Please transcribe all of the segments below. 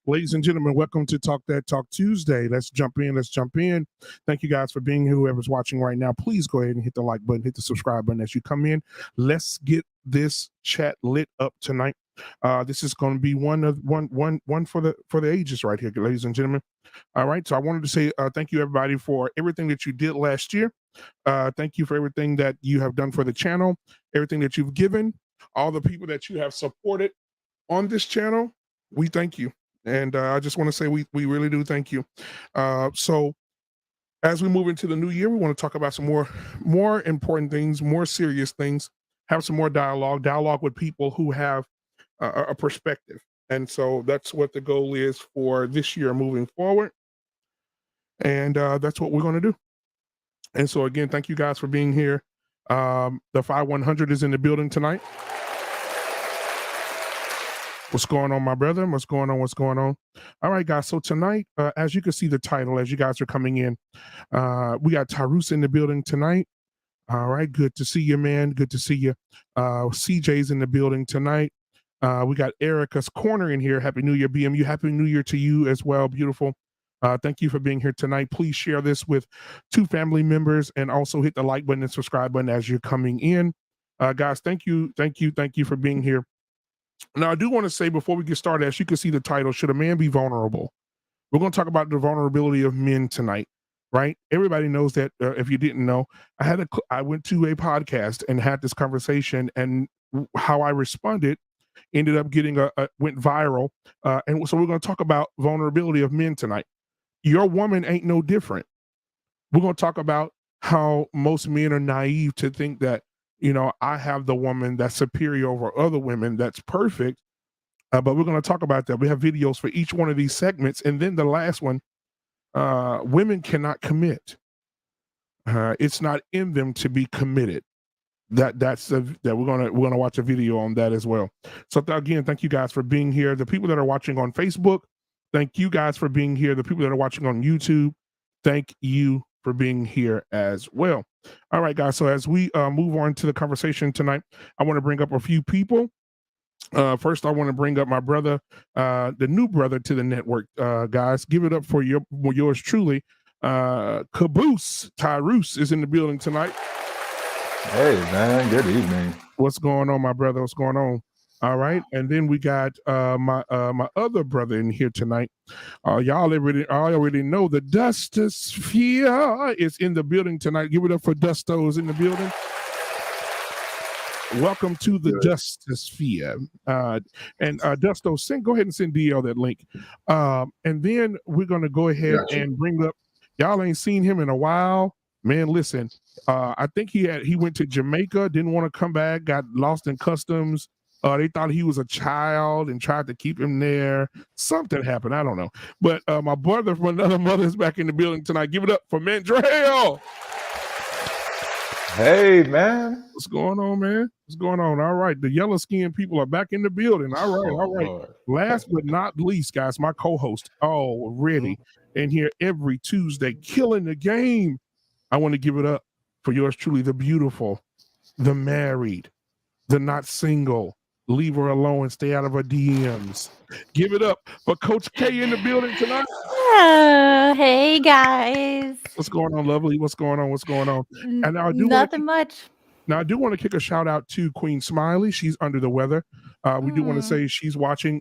Ladies and gentlemen, welcome to Talk That Talk Tuesday. Let's jump in. Let's jump in. Thank you guys for being here. Whoever's watching right now, please go ahead and hit the like button, hit the subscribe button as you come in. Let's get this chat lit up tonight. This is going to be one for the ages right here, ladies and gentlemen. All right. So I wanted to say thank you everybody for everything that you did last year. Thank you for everything that you have done for the channel, everything that you've given, all the people that you have supported on this channel. We thank you. And I just want to say we really do thank you. So as we move into the new year, we want to talk about some more important things, more serious things, have some more dialogue with people who have a perspective. And so that's what the goal is for this year moving forward. And that's what we're going to do. And so again, thank you guys for being here. The 5100 is in the building tonight. What's going on, my brother? What's going on? What's going on? All right, guys. So tonight, as you can see the title, as you guys are coming in, we got Tyrus in the building tonight. All right, good to see you, man. Good to see you. CJ's in the building tonight. We got Erica's Corner in here. Happy New Year, BMU. Happy New Year to you as well. Beautiful. Thank you for being here tonight. Please share this with 2 family members and also hit the like button and subscribe button as you're coming in. Guys, thank you for being here. Now, I do want to say before we get started, as you can see the title, Should a Man Be Vulnerable? We're going to talk about the vulnerability of men tonight, right? Everybody knows that. If you didn't know, I went to a podcast and had this conversation, and how I responded ended up getting went viral. And so we're going to talk about vulnerability of men tonight. Your woman ain't no different. We're going to talk about how most men are naive to think that, I have the woman that's superior over other women that's perfect. But we're going to talk about that. We have videos for each one of these segments. And then the last one, women cannot commit. It's not in them to be committed. We're gonna watch a video on that as well. So again, thank you guys for being here. The people that are watching on Facebook, thank you guys for being here. The people that are watching on YouTube, thank you for being here as well. All right, guys. So as we move on to the conversation tonight, I want to bring up a few people. First, I want to bring up my brother, the new brother to the network. Guys, give it up for yours truly. Caboose Tyrus is in the building tonight. Hey, man. Good evening. What's going on, my brother? What's going on? All right. And then we got my other brother in here tonight. Y'all already know the Dustosphere is in the building tonight. Give it up for Dusto is in the building. Welcome to the Dustosphere. And Dusto, go ahead and send DL that link. And then we're going to go ahead and bring up, y'all ain't seen him in a while. Man, listen, I think he went to Jamaica, didn't want to come back, got lost in customs. They thought he was a child and tried to keep him there. Something happened. I don't know. But my brother from another mother is back in the building tonight. Give it up for Mandrell. Hey, man. What's going on, man? What's going on? All right. The yellow skinned people are back in the building. All right. All right. Lord. Last but not least, guys, my co-host already in here every Tuesday, killing the game. I want to give it up for yours truly, the beautiful, the married, the not single. Leave her alone and stay out of her DMs. Give it up for Coach K in the building tonight. Oh, hey guys. What's going on, lovely? What's going on? What's going on? And I do nothing much. Now, I do want to kick a shout out to Queen Smiley. She's under the weather. We do want to say she's watching.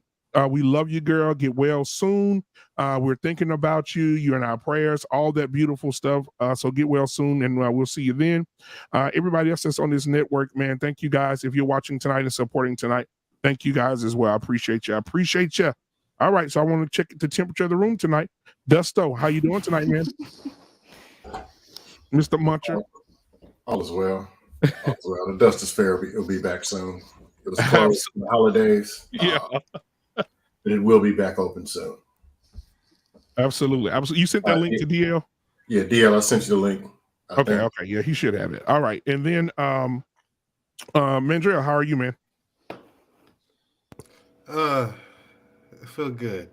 We love you, girl. Get well soon. We're thinking about you. You're in our prayers, all that beautiful stuff. So get well soon, and we'll see you then. Everybody else that's on this network, man, thank you guys. If you're watching tonight and supporting tonight, thank you guys as well. I appreciate you. All right, so I want to check the temperature of the room tonight. Dusto, how you doing tonight, man? Mr. Muncher? All is well. All is well. The Dustosphere will be back soon. It was closed for the holidays. Yeah. But it will be back open soon. Absolutely. You sent that link to DL? Yeah, DL, I sent you the link. Okay. Yeah, he should have it. All right. And then Mandrell, how are you, man? I feel good.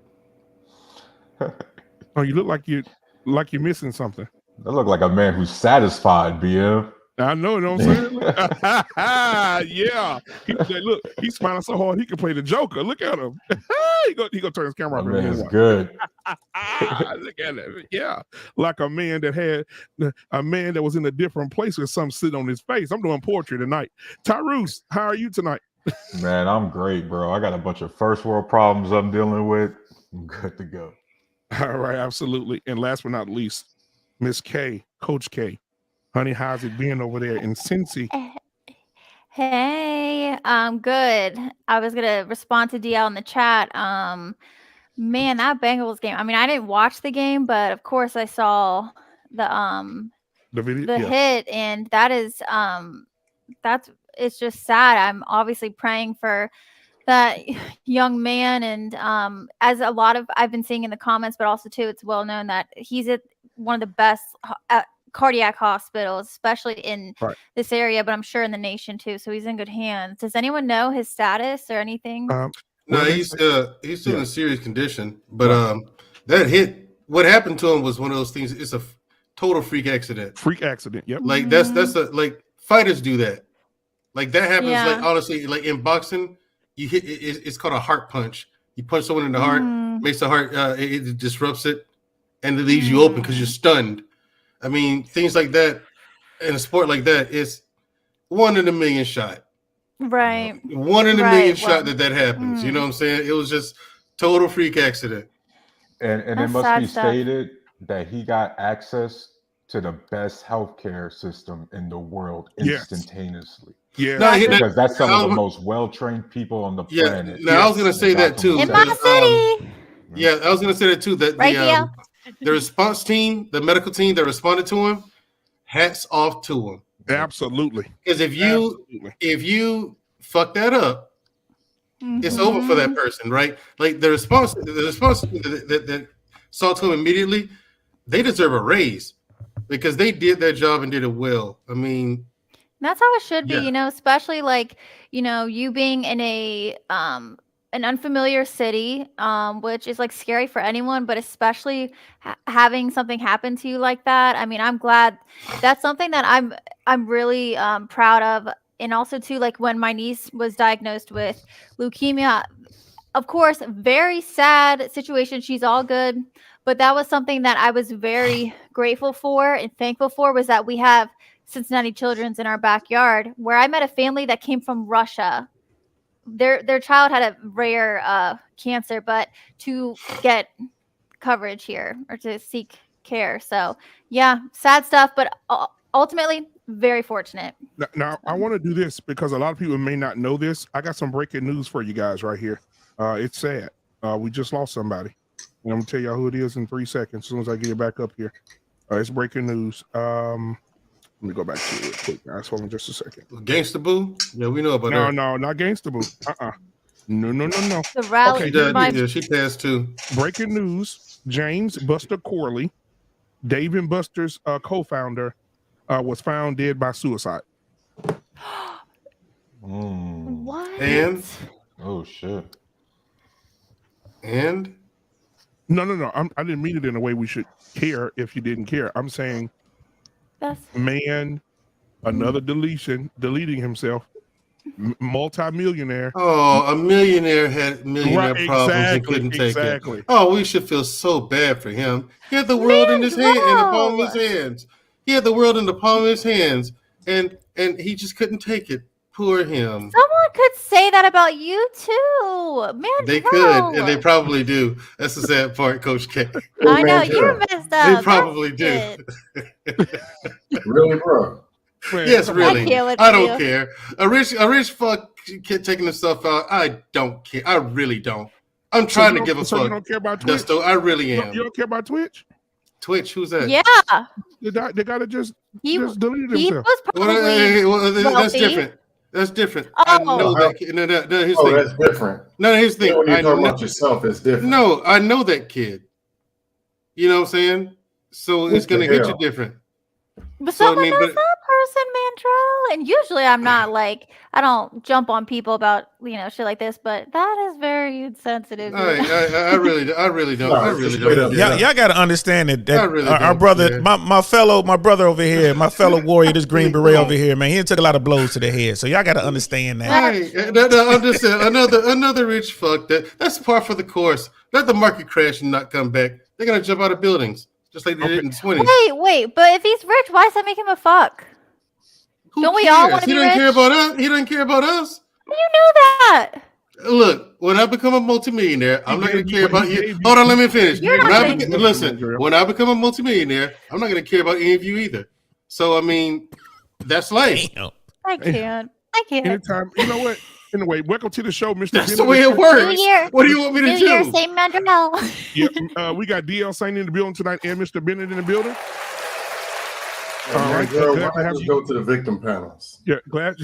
Oh, you look like you're missing something. I look like a man who's satisfied, BM. I know what I'm saying. Yeah. Look, he's smiling so hard he can play the Joker. Look at him. he gonna turn his camera off. My man's good. Look at it. Yeah. Like a man that was in a different place with something sitting on his face. I'm doing poetry tonight. Tyrus, how are you tonight? Man, I'm great, bro. I got a bunch of first world problems I'm dealing with. I'm good to go. All right, absolutely. And last but not least, Miss K, Coach K. Honey, how's it been over there in Cincy? Hey, good. I was gonna respond to DL in the chat. Man, that Bengals game. I mean, I didn't watch the game, but of course I saw the video, hit, and that is it's just sad. I'm obviously praying for that young man, and as a lot of I've been seeing in the comments, but also too, it's well known that he's at one of the best cardiac hospitals, especially in this area, but I'm sure in the nation too. So he's in good hands. Does anyone know his status or anything? No, he's still in a serious condition. But that hit, what happened to him was one of those things. It's a total freak accident. Freak accident. Yep. Like that's like fighters do that. Like that happens. Yeah. Like honestly, like in boxing, you hit. It's called a heart punch. You punch someone in the heart, makes the heart. It disrupts it, and it leaves you open because you're stunned. I mean, things like that in a sport like that is 1 in a million shot. Right. 1 in a million shot that happens. You know what I'm saying? It was just total freak accident. And it must be stated that he got access to the best healthcare system in the world instantaneously. Yeah. No, because that's some of the most well-trained people on the planet. Now I was gonna say that too. In my city. Yeah, I was gonna say that too. That the response team, the medical team that responded to him, hats off to him. Absolutely. Because if you fuck that up, it's over for that person, right? Like the response that saw to him immediately, they deserve a raise because they did their job and did it well. I mean, that's how it should be, you know, especially like, you know, you being in a an unfamiliar city, which is like scary for anyone, but especially having something happen to you like that. I mean, I'm glad that's something that I'm really proud of. And also too, like when my niece was diagnosed with leukemia, of course, very sad situation. She's all good. But that was something that I was very grateful for and thankful for, was that we have Cincinnati Children's in our backyard, where I met a family that came from Russia. Their child had a rare cancer, but to get coverage here or to seek care. So yeah, sad stuff, but ultimately very fortunate. Now I want to do this because a lot of people may not know this. I got some breaking news for you guys right here. It's sad. We just lost somebody. And I'm gonna tell y'all who it is in 3 seconds as soon as I get it back up here. It's breaking news. Let me go back to it real quick, guys. Hold on just a second. Gangsta Boo? Yeah, we know about that. No, not Gangsta Boo. No. The rally. Okay, she passed too. Breaking news: James Buster Corley, Dave and Buster's co-founder, was found dead by suicide. What? And oh shit. And no. I didn't mean it in a way we should care if you didn't care. I'm saying, another deleting himself, multi-millionaire. Oh, a millionaire had millionaire problems and couldn't take it. Oh, we should feel so bad for him. He had the world in his hand, in the palm of his hands. He had the world in the palm of his hands, and he just couldn't take it. Poor him. Someone could say that about you too, man. They could, and they probably do. That's the sad part, Coach K. I know you're messed up. They probably do. Really, bro? Yes, really. I don't care. A rich fuck kid taking himself out. I don't care. I really don't. I'm trying to give a fuck. You don't care about Twitch? Dusto, I really am. You don't care about Twitch? Twitch? Who's that? Yeah. The guy that just deleted himself. Was probably that's different. That's different. Oh. I know that kid. No, here's the thing. That's different. No, here's the thing. When you're talking about yourself, it's different. No, I know that kid. You know what I'm saying? So it's going to hit you different. But someone knows that listen, Mandrell. And usually I'm not like, I don't jump on people about, shit like this, but that is very insensitive. I really don't. I really don't. Y'all got to understand that really our brother, my brother over here, my fellow warrior, this Green Beret over here, man, he took a lot of blows to the head. So y'all got to understand that. Hey, understand. Another rich fuck. That's par for the course. Let the market crash and not come back. They're going to jump out of buildings. Just like they did in the 20s. Wait, but if he's rich, why does that make him a fuck? Don't we all want to be rich? He doesn't care about us. He doesn't care about us. You know that. Look, when I become a multimillionaire, I'm not going to care about you. Hold on, let me finish. When I become a multimillionaire, I'm not going to care about any of you either. So, I mean, that's life. I can't. Anytime, you know what? Anyway, welcome to the show, Mr. That's the way it works. What do you want me to do? Same Mandrell. Yeah, we got DL Saint in the building tonight and Mr. Bennett in the building. All right, girl, why don't you go to the victim panels? Yeah, glad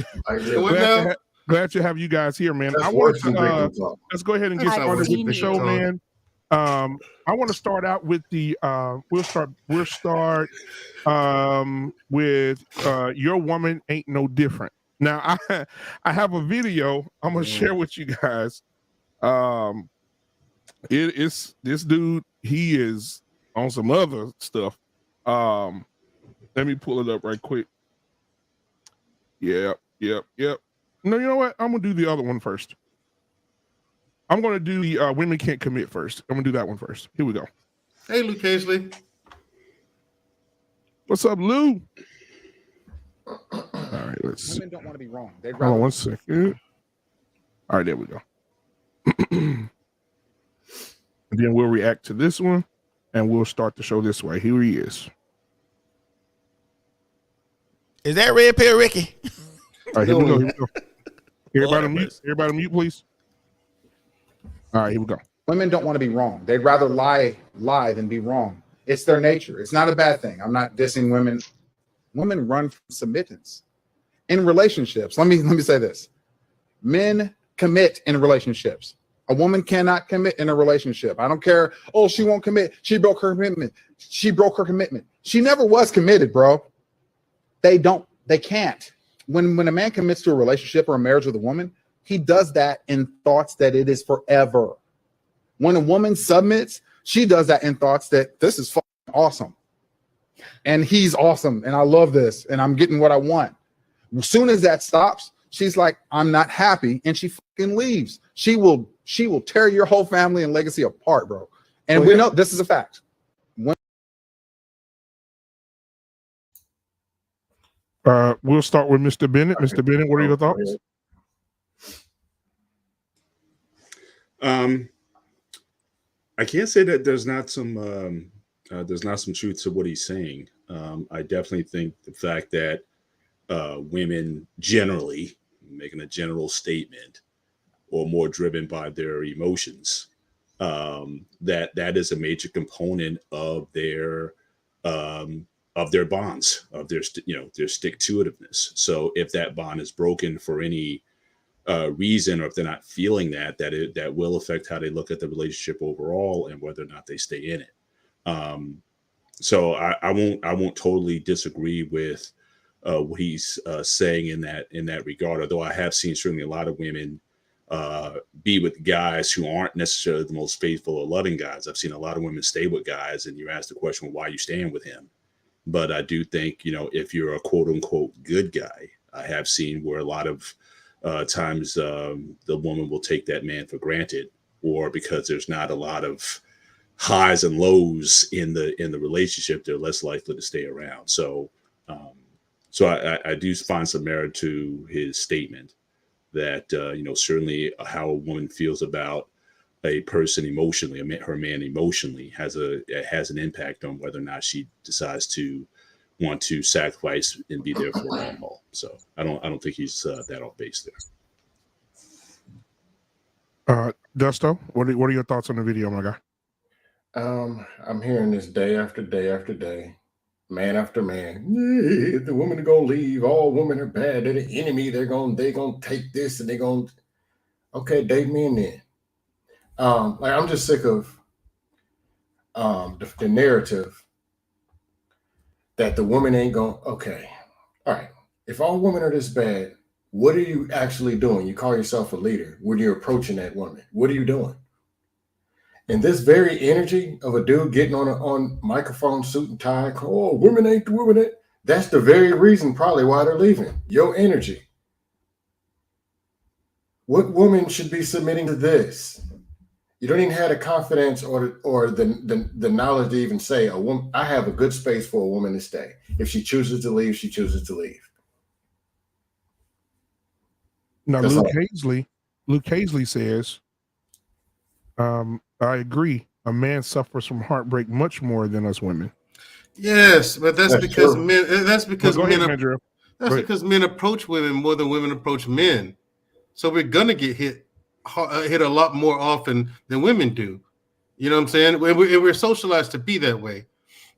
to have you guys here, man. I want to let's go ahead and get started with the show, man. I want to start out with the we'll start with Your Woman Ain't No Different. Now I have a video I'm gonna share with you guys. It is this dude, he is on some other stuff. Let me pull it up right quick. Yep. No, you know what? I'm gonna do the other one first. I'm gonna do the Women Can't Commit first. I'm gonna do that one first. Here we go. Hey, Lou Casely. What's up, Lou? All right, let's see. Women don't want to be wrong. Hold on 1 second. All right, there we go. And then we'll react to this one, and we'll start the show this way. Here he is. Is that Red Pill Ricky? All right, here we go. Everybody mute, please. All right, here we go. Women don't want to be wrong. They'd rather lie than be wrong. It's their nature. It's not a bad thing. I'm not dissing women. Women run from submittance in relationships. Let me say this. Men commit in relationships. A woman cannot commit in a relationship. I don't care. Oh, she won't commit. She broke her commitment. She never was committed, bro. They can't. When a man commits to a relationship or a marriage with a woman, he does that in thoughts that it is forever. When a woman submits, she does that in thoughts that this is fucking awesome. And he's awesome. And I love this. And I'm getting what I want. As soon as that stops, she's like, I'm not happy. And she fucking leaves. She will tear your whole family and legacy apart, bro. And we know this is a fact. We'll start with Mr. Bennett. Mr. Bennett, what are your thoughts? I can't say that there's not some truth to what he's saying. I definitely think the fact that women generally, making a general statement, or more driven by their emotions, that is a major component of their bonds, of their stick-to-itiveness. So if that bond is broken for any reason, or if they're not feeling that will affect how they look at the relationship overall and whether or not they stay in it. So I won't totally disagree with what he's saying in that regard. Although I have seen certainly a lot of women be with guys who aren't necessarily the most faithful or loving guys. I've seen a lot of women stay with guys, and you ask the question, well, why are you staying with him? But I do think, if you're a quote unquote good guy, I have seen where a lot of times the woman will take that man for granted, or because there's not a lot of highs and lows in the relationship, they're less likely to stay around. So I do find some merit to his statement that certainly how a woman feels about a person emotionally, her man emotionally, has an impact on whether or not she decides to want to sacrifice and be there for the long haul. So I don't think he's that off base there. Dusto, what are your thoughts on the video, my guy? I'm hearing this day after day after day, man after man. Yeah, the women are gonna leave. All women are bad. They're the enemy. They're gonna take this, and they're gonna. Okay, date me in then. I'm just sick of the narrative that the woman ain't going. Okay, all right. if all women are this bad, what are you actually doing? You call yourself a leader. When you're approaching that woman, what are you doing? And this very energy of a dude getting on microphone, suit and tie, oh, women ain't the women ain't. That's the very reason probably why they're leaving. Your energy. What woman should be submitting to this? You don't even have the confidence or the knowledge to even say a woman. I have a good space for a woman to stay. If she chooses to leave, she chooses to leave. Now, Luke Hazley says, I agree. A man suffers from heartbreak much more than us women. Yes, but that's because true. Because men approach women more than women approach men. So we're gonna get hit a lot more often than women do. You know what I'm saying? We're socialized to be that way.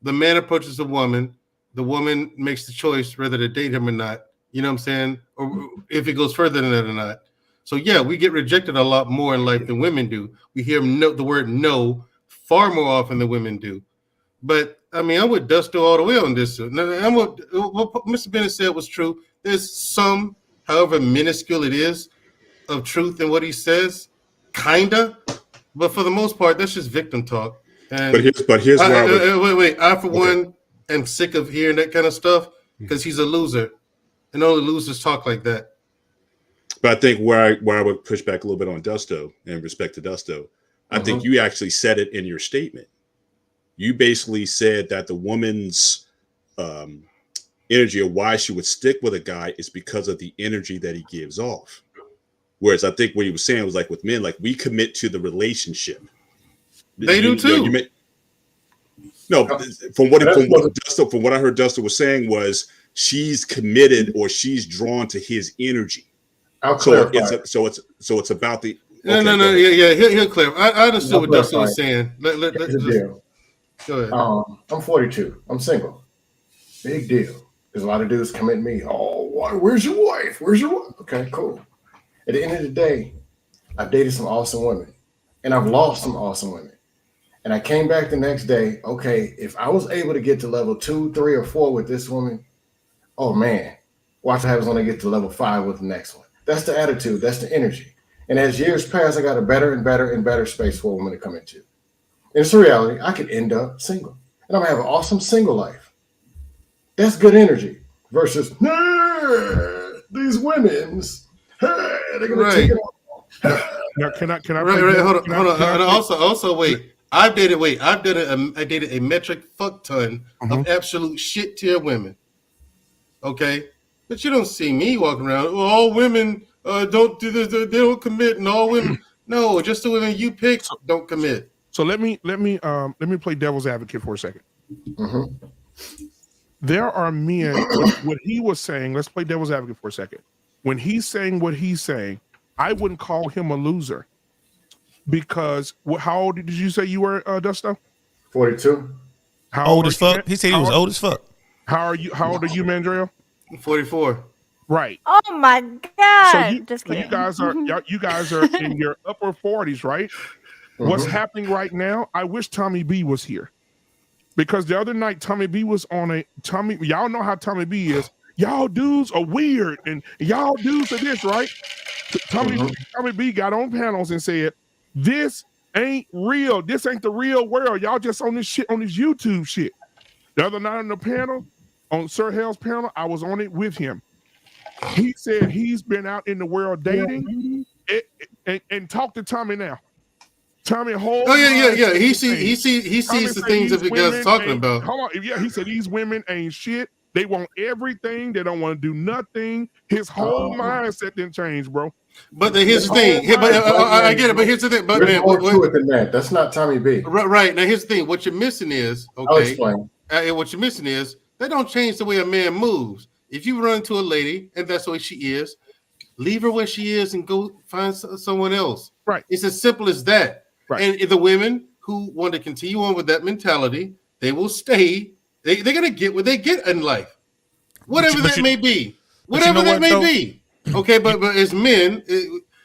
The man approaches a woman, the woman makes the choice whether to date him or not. You know what I'm saying? Or if it goes further than that or not. So yeah, we get rejected a lot more in life than women do. We hear the word no far more often than women do. But I mean, I'm with Dusto all the way on this. What Mr. Bennett said was true. There's some, however minuscule it is, of truth in what he says, kinda, but for the most part, that's just victim talk. And but here's where wait. I for one am sick of hearing that kind of stuff because he's a loser, and only losers talk like that. But I think where I would push back a little bit on Dusto, in respect to Dusto, I think you actually said it in your statement. You basically said that the woman's energy, or why she would stick with a guy, is because of the energy that he gives off. Whereas I think what he was saying was like with men, like we commit to the relationship. They do too. From what I heard Dusto was saying was she's committed or she's drawn to his energy. So it's about the he'll clarify. I understood what Dusto was saying. Go ahead. I'm 42. I'm single. Big deal. There's a lot of dudes come at me. Oh, where's your wife? Where's your wife? Okay, cool. At the end of the day, I've dated some awesome women, and I've lost some awesome women. And I came back the next day. Okay, if I was able to get to level 2, 3, or 4 with this woman, oh man, watch what happens when I get to level 5 with the next one. That's the attitude. That's the energy. And as years pass, I got a better and better and better space for a woman to come into. And it's a reality. I could end up single, and I'm gonna have an awesome single life. That's good energy versus these women's. Hey, they're gonna take it all. Now, can I? Hold on. Also, wait. I dated a metric fuck ton of absolute shit tier women. Okay, but you don't see me walking around. Well, all women don't do this. They don't commit, and all women. No, just the women you pick don't commit. So let me play devil's advocate for a second. There are men. What he was saying. Let's play devil's advocate for a second. When he's saying what he's saying, I wouldn't call him a loser because how old did you say you were, Dusto? 42. How old as fuck? He said he was old as fuck. How old are you, Mandrell? 44. Right. Oh my God! So you guys are in your upper 40s, right? What's happening right now? I wish Tommy B was here because the other night Tommy B was on y'all know how Tommy B is. Y'all dudes are weird and y'all dudes are this, right? Tommy B got on panels and said, this ain't real. This ain't the real world. Y'all just on this shit, on this YouTube shit. The other night on the panel, on Sir Hell's panel, I was on it with him. He said he's been out in the world dating and talk to Tommy now. Tommy Hall. Oh yeah. He sees the things that the guy's talking about. Hold on. Yeah, he said these women ain't shit. They want everything. They don't want to do nothing. His whole mindset didn't change, bro. But here's the thing. I get it. But here's the thing. But man, that's not Tommy B. Right. Now here's the thing. What you're missing is What you're missing is they don't change the way a man moves. If you run into a lady and that's the way she is, leave her where she is and go find someone else. Right. It's as simple as that. Right. And the women who want to continue on with that mentality, they will stay. They're going to get what they get in life, whatever that may be. Whatever that may be. Okay, but as men,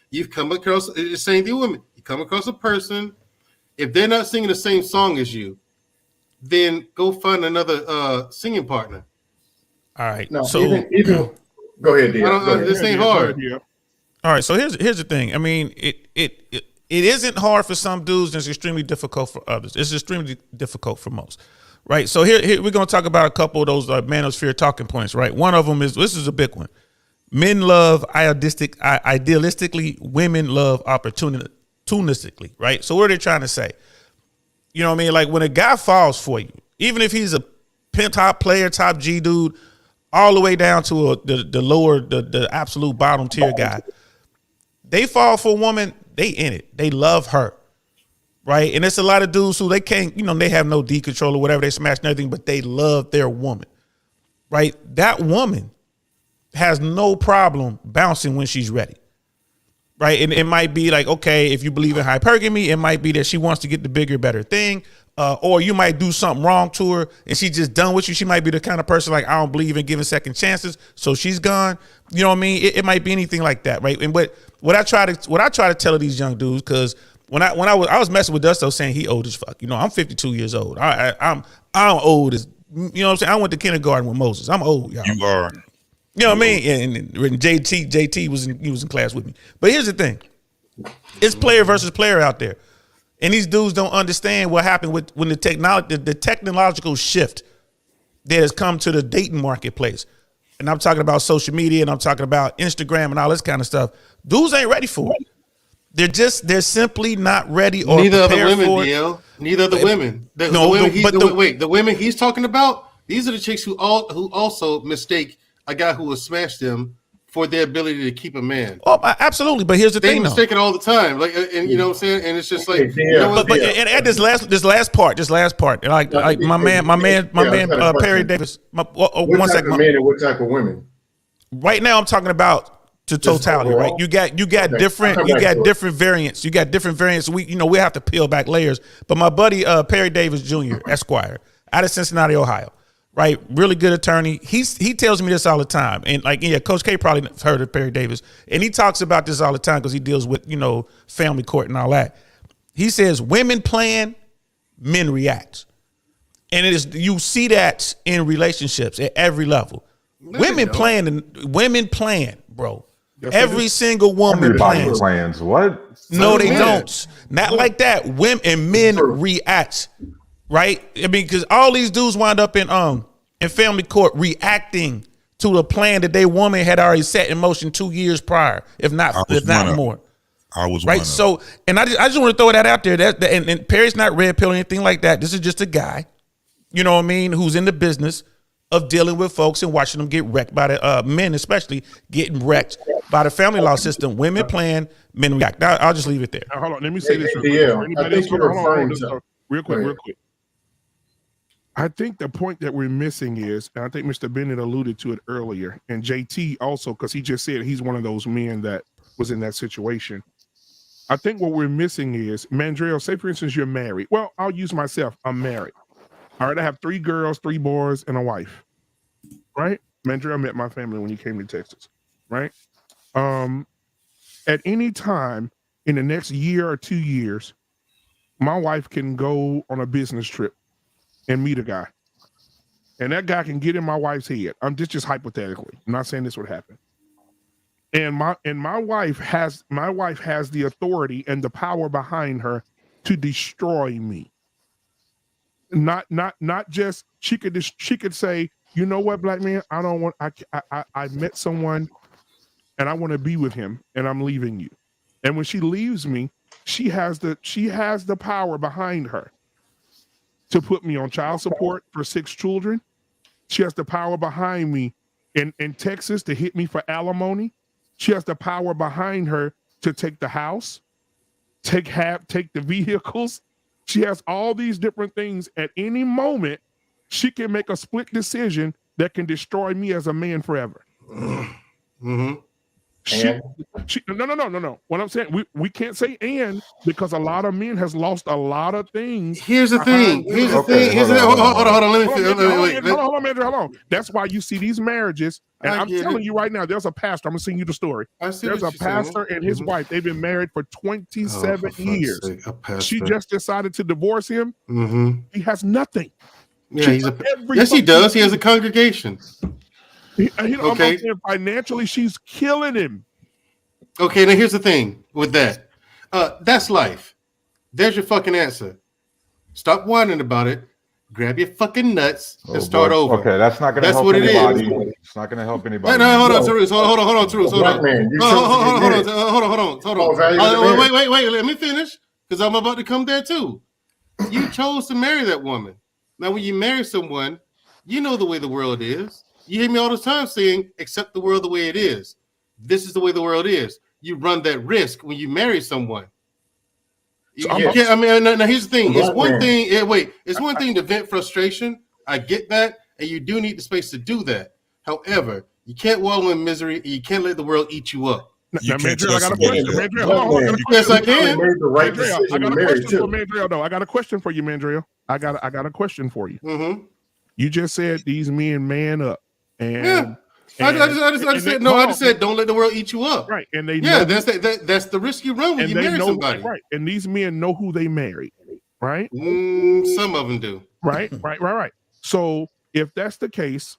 you've come across the same thing with women. You come across a person, if they're not singing the same song as you, then go find another singing partner. All right. No, so even Go ahead, Deal. This ain't hard. All right, so here's the thing. I mean, it isn't hard for some dudes, and it's extremely difficult for others. It's extremely difficult for most, right? So here we're going to talk about a couple of those manosphere talking points, right? One of them is, this is a big one. Men love idealistically, women love opportunistically, right? So what are they trying to say? You know what I mean? Like when a guy falls for you, even if he's a top player, top G dude, all the way down to the absolute bottom tier guy, they fall for a woman, they in it. They love her, right? And it's a lot of dudes who they can't, they have no D control or whatever, they smash and everything, but they love their woman, right? That woman has no problem bouncing when she's ready, right? And it might be like, okay, if you believe in hypergamy, it might be that she wants to get the bigger, better thing. Or you might do something wrong to her and she's just done with you. She might be the kind of person like, I don't believe in giving second chances, so she's gone. You know what I mean? It might be anything like that, right? And what I try to tell these young dudes, because when I was messing with Dusto saying he old as fuck. I'm 52 years old. I'm old as, you know what I'm saying? I went to kindergarten with Moses. I'm old, y'all. You are. You know what I mean? And JT was in class with me. But here's the thing: it's player versus player out there, and these dudes don't understand what happened when the technological shift that has come to the dating marketplace. And I'm talking about social media, and I'm talking about Instagram and all this kind of stuff. Dudes ain't ready for it. They're simply not ready or neither prepared of the women, for it. DL. Neither of the women. The women he's talking about, these are the chicks who also mistake a guy who will smash them for their ability to keep a man. Oh, absolutely. But here's the thing, they mistake it all the time. Like, and you know what I'm saying? And it's just like, and at this last part, and like my man, Perry Davis. What type of men and what type of women? Right now, I'm talking about to totality, right? You got different variants. You got different variants. We have to peel back layers. But my buddy Perry Davis Jr., Esquire, out of Cincinnati, Ohio. Right, really good attorney. He tells me this all the time, and Coach K probably heard of Perry Davis, and he talks about this all the time because he deals with family court and all that. He says women plan, men react, and you see that in relationships at every level. Women plan, bro. Every single woman plans. What? No, they don't. Not like that. Women and men react. Right? I mean, because all these dudes wind up in family court reacting to the plan that their woman had already set in motion 2 years prior, if not more. I was right. So, and I just want to throw that out there. And Perry's not red pill or anything like that. This is just a guy, you know what I mean, who's in the business of dealing with folks and watching them get wrecked by the men, especially getting wrecked by the family law system. Women plan, men react. I'll just leave it there. Now, hold on, let me say this real quick. I think the point that we're missing is, and I think Mr. Bennett alluded to it earlier, and JT also, because he just said he's one of those men that was in that situation. I think what we're missing is, Mandrell, say for instance, you're married. Well, I'll use myself. I'm married. All right, I have 3 girls, 3 boys, and a wife. Right? Mandrell met my family when he came to Texas. Right? At any time in the next year or 2 years, my wife can go on a business trip and meet a guy, and that guy can get in my wife's head. I'm just hypothetically. I'm not saying this would happen. And my wife has the authority and the power behind her to destroy me. Not just she could say, you know what, black man, I met someone, and I want to be with him, and I'm leaving you. And when she leaves me, she has the power behind her to put me on child support for 6 children. She has the power behind me in Texas to hit me for alimony. She has the power behind her to take the house, take the vehicles. She has all these different things. At any moment, she can make a split decision that can destroy me as a man forever. Mm-hmm. No. What I'm saying, we can't say and, because a lot of men has lost a lot of things. Here's the thing. Hold on. Hold on. That's why you see these marriages. And I'm telling you right now, there's a pastor. I'm gonna send you the story. There's a pastor and his wife. They've been married for 27 years. She just decided to divorce him. Mm-hmm. He has nothing. Yeah, yes, he does. He has a congregation. I'm saying financially, she's killing him. Okay, now here's the thing with that. That's life. There's your fucking answer. Stop whining about it. Grab your fucking nuts and start over. Okay, that's not going to help anybody. It's not going to help anybody. No, hold on, Terus. Hold on, Terus. Hold on. Wait. Let me finish, because I'm about to come there too. You chose to marry that woman. Now, when you marry someone, you know the way the world is. You hear me all the time saying, accept the world the way it is. This is the way the world is. You run that risk when you marry someone. Now here's the thing. It's one thing. It's one thing to vent frustration. I get that, and you do need the space to do that. However, you can't wallow in misery, and you can't let the world eat you up. Now, Mandrill, I got a question. Yes, I can. I got a question for you, Mandrill. I got a question for you. Mm-hmm. You just said these men man up, and yeah. I just said don't let the world eat you up. Right, and they that's the risk you run when you marry somebody. Right, and these men know who they married. Right, some of them do. Right. So if that's the case,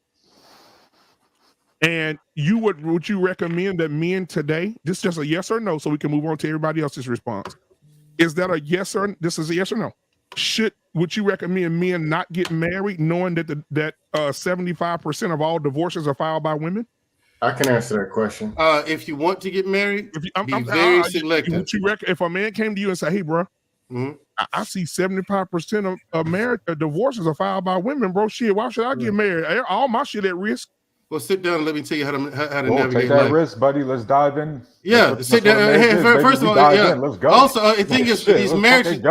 and would you recommend that men today? This is just a yes or no, so we can move on to everybody else's response. Is that a yes or this is a yes or no? Would you recommend men not get married, knowing that 75% of all divorces are filed by women? I can answer that question. If you want to get married, be very selective. If a man came to you and said, "Hey, bro, I see 75% of divorces are filed by women, bro. Shit, why should I get married? All my shit at risk." Well, sit down and let me tell you how to navigate take that risk, buddy. Let's dive in. Yeah, sit down. First of all, let's go. Also, the thing is, these marriages.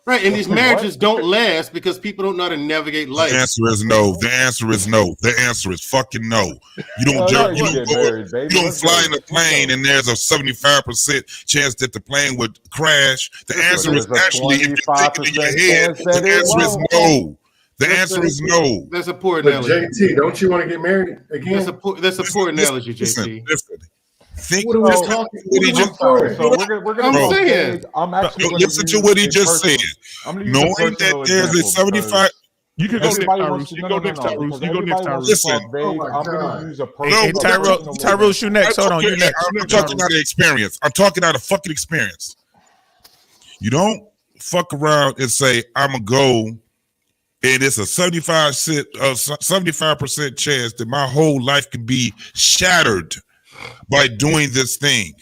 Right, and these marriages don't last because people don't know how to navigate life. The answer is no. The answer is no. The answer is fucking no. You don't you don't fly in a plane and there's a 75% chance that the plane would crash. The answer is actually, if you're thinking in your head, the answer is no. The answer is no. That's a poor analogy. JT, don't you want to get married again? That's a poor analogy, JT. Think what are we talking I'm actually listen to what he just said. Knowing that there's a 75. You can go next, Tyrus. You go next, Tyrus. You go next, Tyrus. Listen. I'm going to use a Tyrus, you next. Hold on, you next. I'm talking out of experience. I'm talking out of fucking experience. You don't fuck around and say, I'm going to go, and it's a 75% chance that my whole life can be shattered by doing this thing.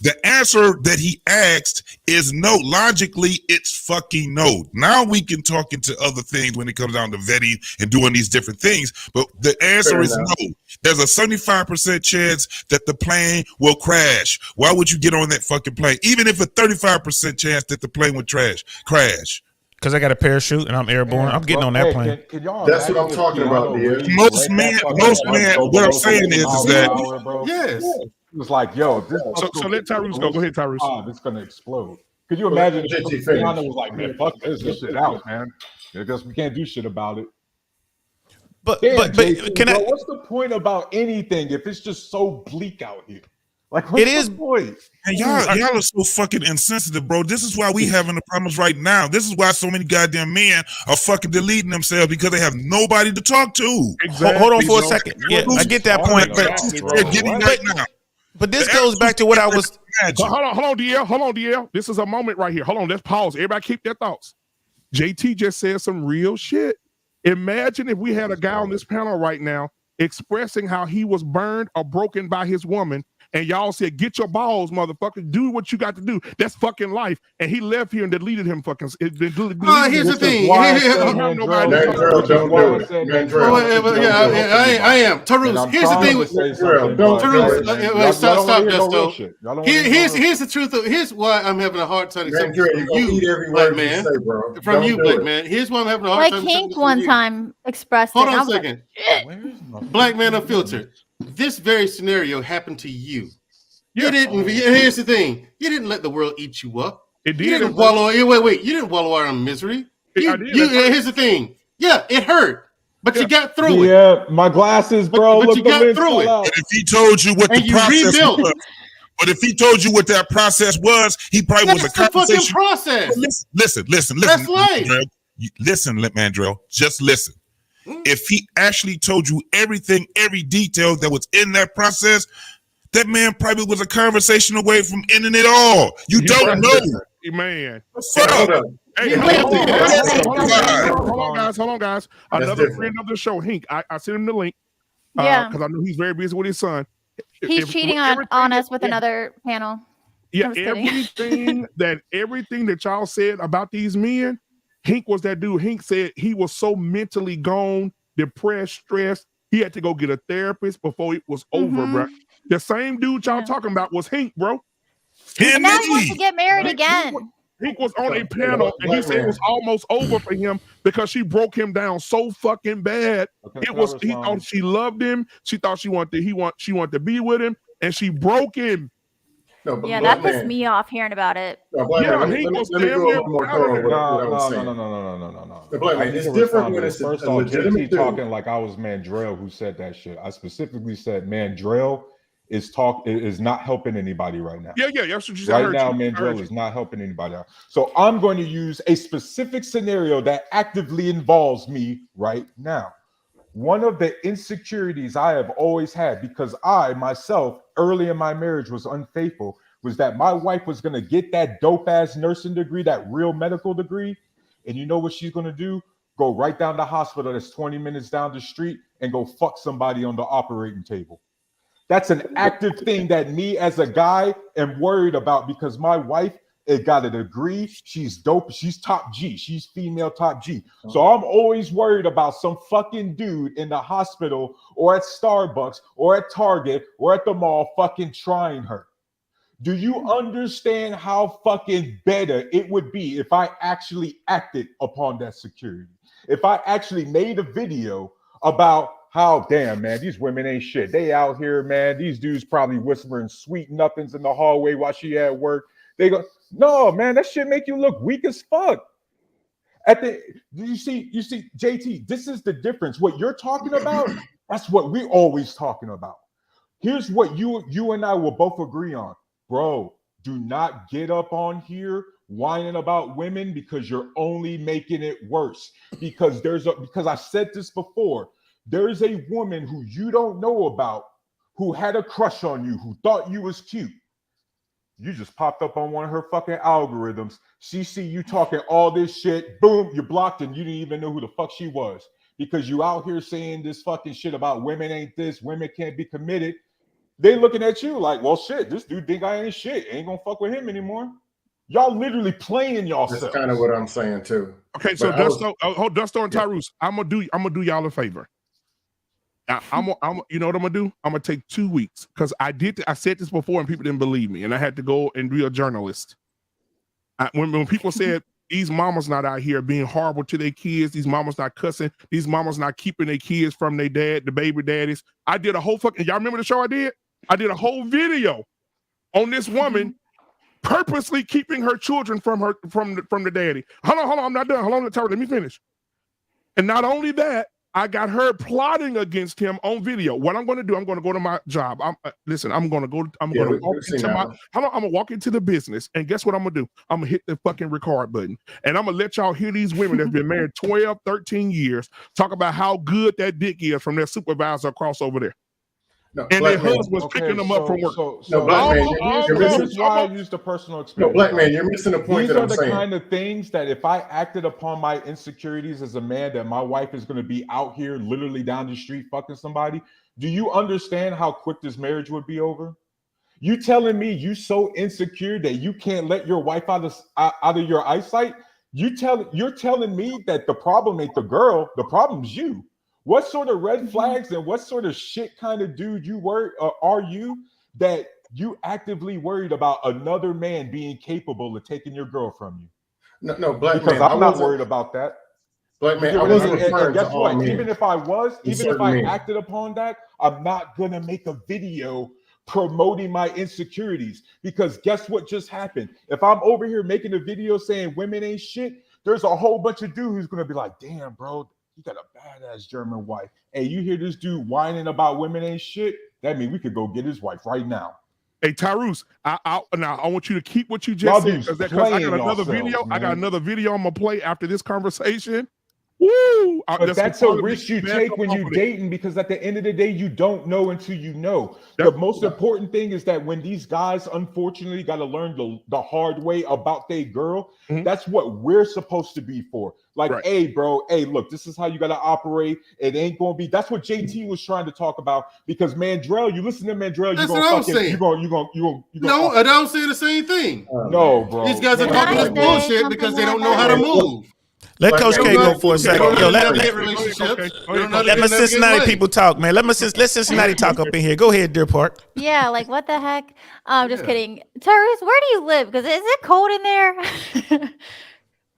The answer that he asked is no. Logically, it's fucking no. Now we can talk into other things when it comes down to vetting and doing these different things. But the answer is no. There's a 75% chance that the plane will crash. Why would you get on that fucking plane? Even if a 35% chance that the plane would crash. Because I got a parachute and I'm airborne. I'm getting on that plane. That's what I'm talking about, dude. Most men, what I'm saying is that yes. It was like, yo, so let Tyrus go. Go ahead, Tyrus. It's gonna explode. Could you imagine if Rihanna was like, man, fuck this shit out, man. Because we can't do shit about it. But JT, can what's the point about anything if it's just so bleak out here? Like, what's the point? And y'all are so fucking insensitive, bro. This is why we having the problems right now. This is why so many goddamn men are fucking deleting themselves, because they have nobody to talk to. Exactly. Hold on for a second. Yeah, I get that point. But this goes back to what I was. Hold on, DL. This is a moment right here. Hold on, let's pause. Everybody keep their thoughts. JT just said some real shit. Imagine if we had a guy on this panel right now expressing how he was burned or broken by his woman, and y'all said, "Get your balls, motherfucker. Do what you got to do. That's fucking life." And he left here and deleted him. Fucking. Here's the thing. I am. Tarus, here's the thing. Tarus, stop, Justo. Here's the truth. Here's why I'm having a hard time accepting from you, black man. From you, black man. Here's why I'm having a hard time. Like Hank one time expressed. Hold on a second. Black man unfiltered. This very scenario happened to you. You didn't. Here's the thing. You didn't let the world eat you up. It did. You didn't wallow. Wait. You didn't wallow out in misery. Here's the thing. Yeah, it hurt, but you got through it. Yeah, my glasses, bro. But you got through it. And if he told you what the process was, but if he told you what that process was, he probably was a conversation. Fucking process. Listen. That's life. Listen, Mandrill. Just listen. if he actually told you everything, every detail that was in that process, that man probably was a conversation away from ending it all. You don't know. Man. Fuck. Hey, hold on, guys. Another friend of the show, Hink. I sent him the link. Because I know he's very busy with his son. He's cheating on us with another panel. Yeah, everything that y'all said about these men, Hink was that dude. Hink said he was so mentally gone, depressed, stressed. He had to go get a therapist before it was over, bro. The same dude y'all talking about was Hink, bro. And now he wants to get married again. Hink was on a panel and he said it was almost over for him because she broke him down so fucking bad. He thought she loved him. She thought she wanted to be with him, and she broke him. No, that pissed me off hearing about it. No. It's different when it's first off, JT talking like I was Mandrell who said that shit. I specifically said Mandrell is not helping anybody right now. Yeah, that's what you said. Right now, Mandrell is not helping anybody out. So I'm going to use a specific scenario that actively involves me right now. One of the insecurities I have always had, because I myself early in my marriage was unfaithful, was that my wife was going to get that dope ass nursing degree, that real medical degree. And you know what she's going to do? Go right down to the hospital that's 20 minutes down the street and go fuck somebody on the operating table. That's an active thing that me as a guy am worried about, because my wife got a degree. She's dope. She's top G. She's female top G. So I'm always worried about some fucking dude in the hospital or at Starbucks or at Target or at the mall fucking trying her. Do you understand how fucking better it would be if I actually acted upon that security? If I actually made a video about how, damn, man, these women ain't shit. They out here, man. These dudes probably whispering sweet nothings in the hallway while she at work. They go, no, man, that shit make you look weak as fuck. You see, JT, this is the difference. What you're talking about, that's what we always talking about. Here's what you and I will both agree on. Bro, do not get up on here whining about women, because you're only making it worse. Because I said this before. There's a woman who you don't know about who had a crush on you, who thought you was cute. You just popped up on one of her fucking algorithms. She see you talking all this shit. Boom, you're blocked, and you didn't even know who the fuck she was, because you out here saying this fucking shit about women ain't this, women can't be committed. They looking at you like, well, shit, this dude think I ain't shit. Ain't gonna fuck with him anymore. Y'all literally playing yourselves. That's kind of what I'm saying too. Okay, so Dusto and Tyrus, I'm gonna do y'all a favor. You know what I'm gonna do? I'm gonna take 2 weeks, because I said this before and people didn't believe me, and I had to go and be a journalist. When people said these mamas not out here being horrible to their kids, these mamas not cussing, these mamas not keeping their kids from their dad, the baby daddies. I did a whole y'all remember the show I did? I did a whole video on this woman purposely keeping her children from the daddy. Hold on, I'm not done. Hold on, let me finish. And not only that, I got her plotting against him on video. What I'm going to do, I'm going to go to my job. I'm going to walk into the business, and guess what I'm going to do? I'm going to hit the fucking record button, and I'm going to let y'all hear these women that's been married 12, 13 years talk about how good that dick is from their supervisor across over there. No, and their husband's picking them up from work. This is why I used the personal experience. No, black man, you're missing the point. These are the kind of things that if I acted upon my insecurities as a man, that my wife is going to be out here literally down the street fucking somebody. Do you understand how quick this marriage would be over? You telling me you so insecure that you can't let your wife out of your eyesight? You're telling me that the problem ain't the girl, the problem's you. What sort of red flags and what sort of shit kind of dude are you that you actively worried about another man being capable of taking your girl from you? No, black because man, I'm not worried about that. Black man, I wasn't referring guess to what? all men. Even if I acted upon that, I'm not gonna make a video promoting my insecurities, because guess what just happened? If I'm over here making a video saying women ain't shit, there's a whole bunch of dudes who's gonna be like, damn, bro, you got a badass German wife. Hey, you hear this dude whining about women ain't shit? That means we could go get his wife right now. Hey, Tyrus, I want you to keep what you just said, because I got another video. Man. I got another video I'm gonna play after this conversation. Woo! But that's a risk you take when you're dating, because at the end of the day, you don't know until you know. The most important thing is that when these guys unfortunately got to learn the hard way about their girl, that's what we're supposed to be for. Like, hey, bro, hey, look, this is how you got to operate. It ain't going to be. That's what JT was trying to talk about, because Mandrell, you listen to Mandrell, you're going to No, I don't say the same thing. No, bro. These guys are talking this bullshit because they don't know how to move. Let Coach K go for a second. Yo, let my Cincinnati people talk, man. Let Cincinnati talk up in here. Go ahead, Deer Park. Yeah, like what the heck? Just kidding. Tyrese, where do you live? Because is it cold in there?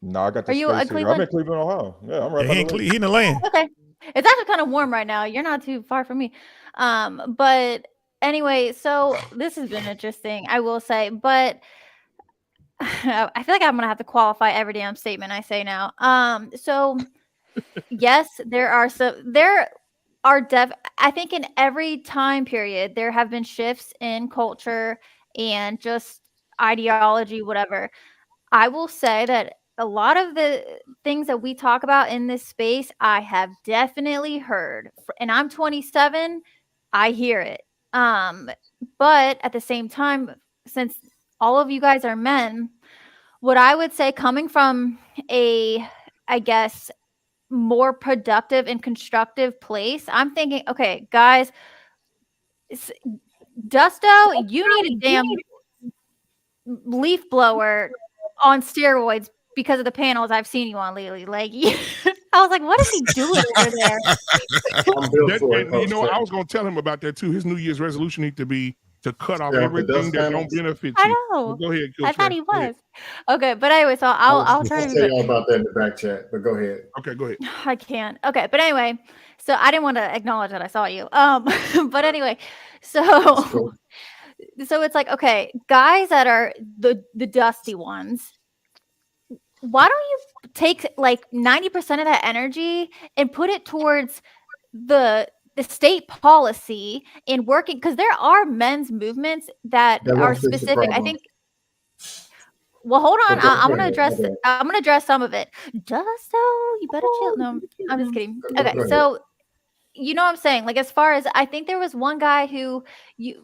No, I got the Are you in Cleveland? I'm in Cleveland, Ohio. Yeah, I'm right. He in the lane. Okay. It's actually kind of warm right now. You're not too far from me. But anyway, so this has been interesting, I will say. But I feel like I'm gonna have to qualify every damn statement I say now. So yes, I think in every time period there have been shifts in culture and just ideology, whatever. I will say that a lot of the things that we talk about in this space, I have definitely heard, and I'm 27. I hear it. But at the same time, since all of you guys are men, what I would say, coming from I guess, more productive and constructive place, I'm thinking, okay, guys, Dusto, you need a damn leaf blower on steroids because of the panels I've seen you on lately. Like, I was like, what is he doing over there? I was going to tell him about that too. His New Year's resolution needs to be to cut off everything that don't benefit you. I know. Well, go ahead. I thought he was. Okay, but anyway, so I'll try to tell y'all about that in the back chat. But go ahead. Okay, go ahead. I can't. Okay, but anyway, so I didn't want to acknowledge that I saw you. But anyway, so it's like, okay, guys that are the dusty ones, why don't you take like 90% of that energy and put it towards the state policy in working, because there are men's movements that are specific. I think. Well, hold on. I'm gonna address some of it. Just so you better chill. No, I'm just kidding. Okay, so you know what I'm saying? Like, as far as, I think there was one guy who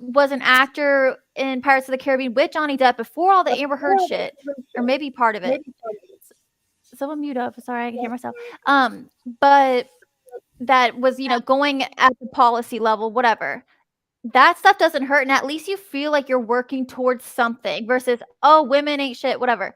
was an actor in Pirates of the Caribbean with Johnny Depp before all the Amber Heard shit, or maybe part of it. Someone mute up. Sorry, I can hear myself. But that was, going at the policy level, whatever. That stuff doesn't hurt, and at least you feel like you're working towards something versus, oh, women ain't shit, whatever.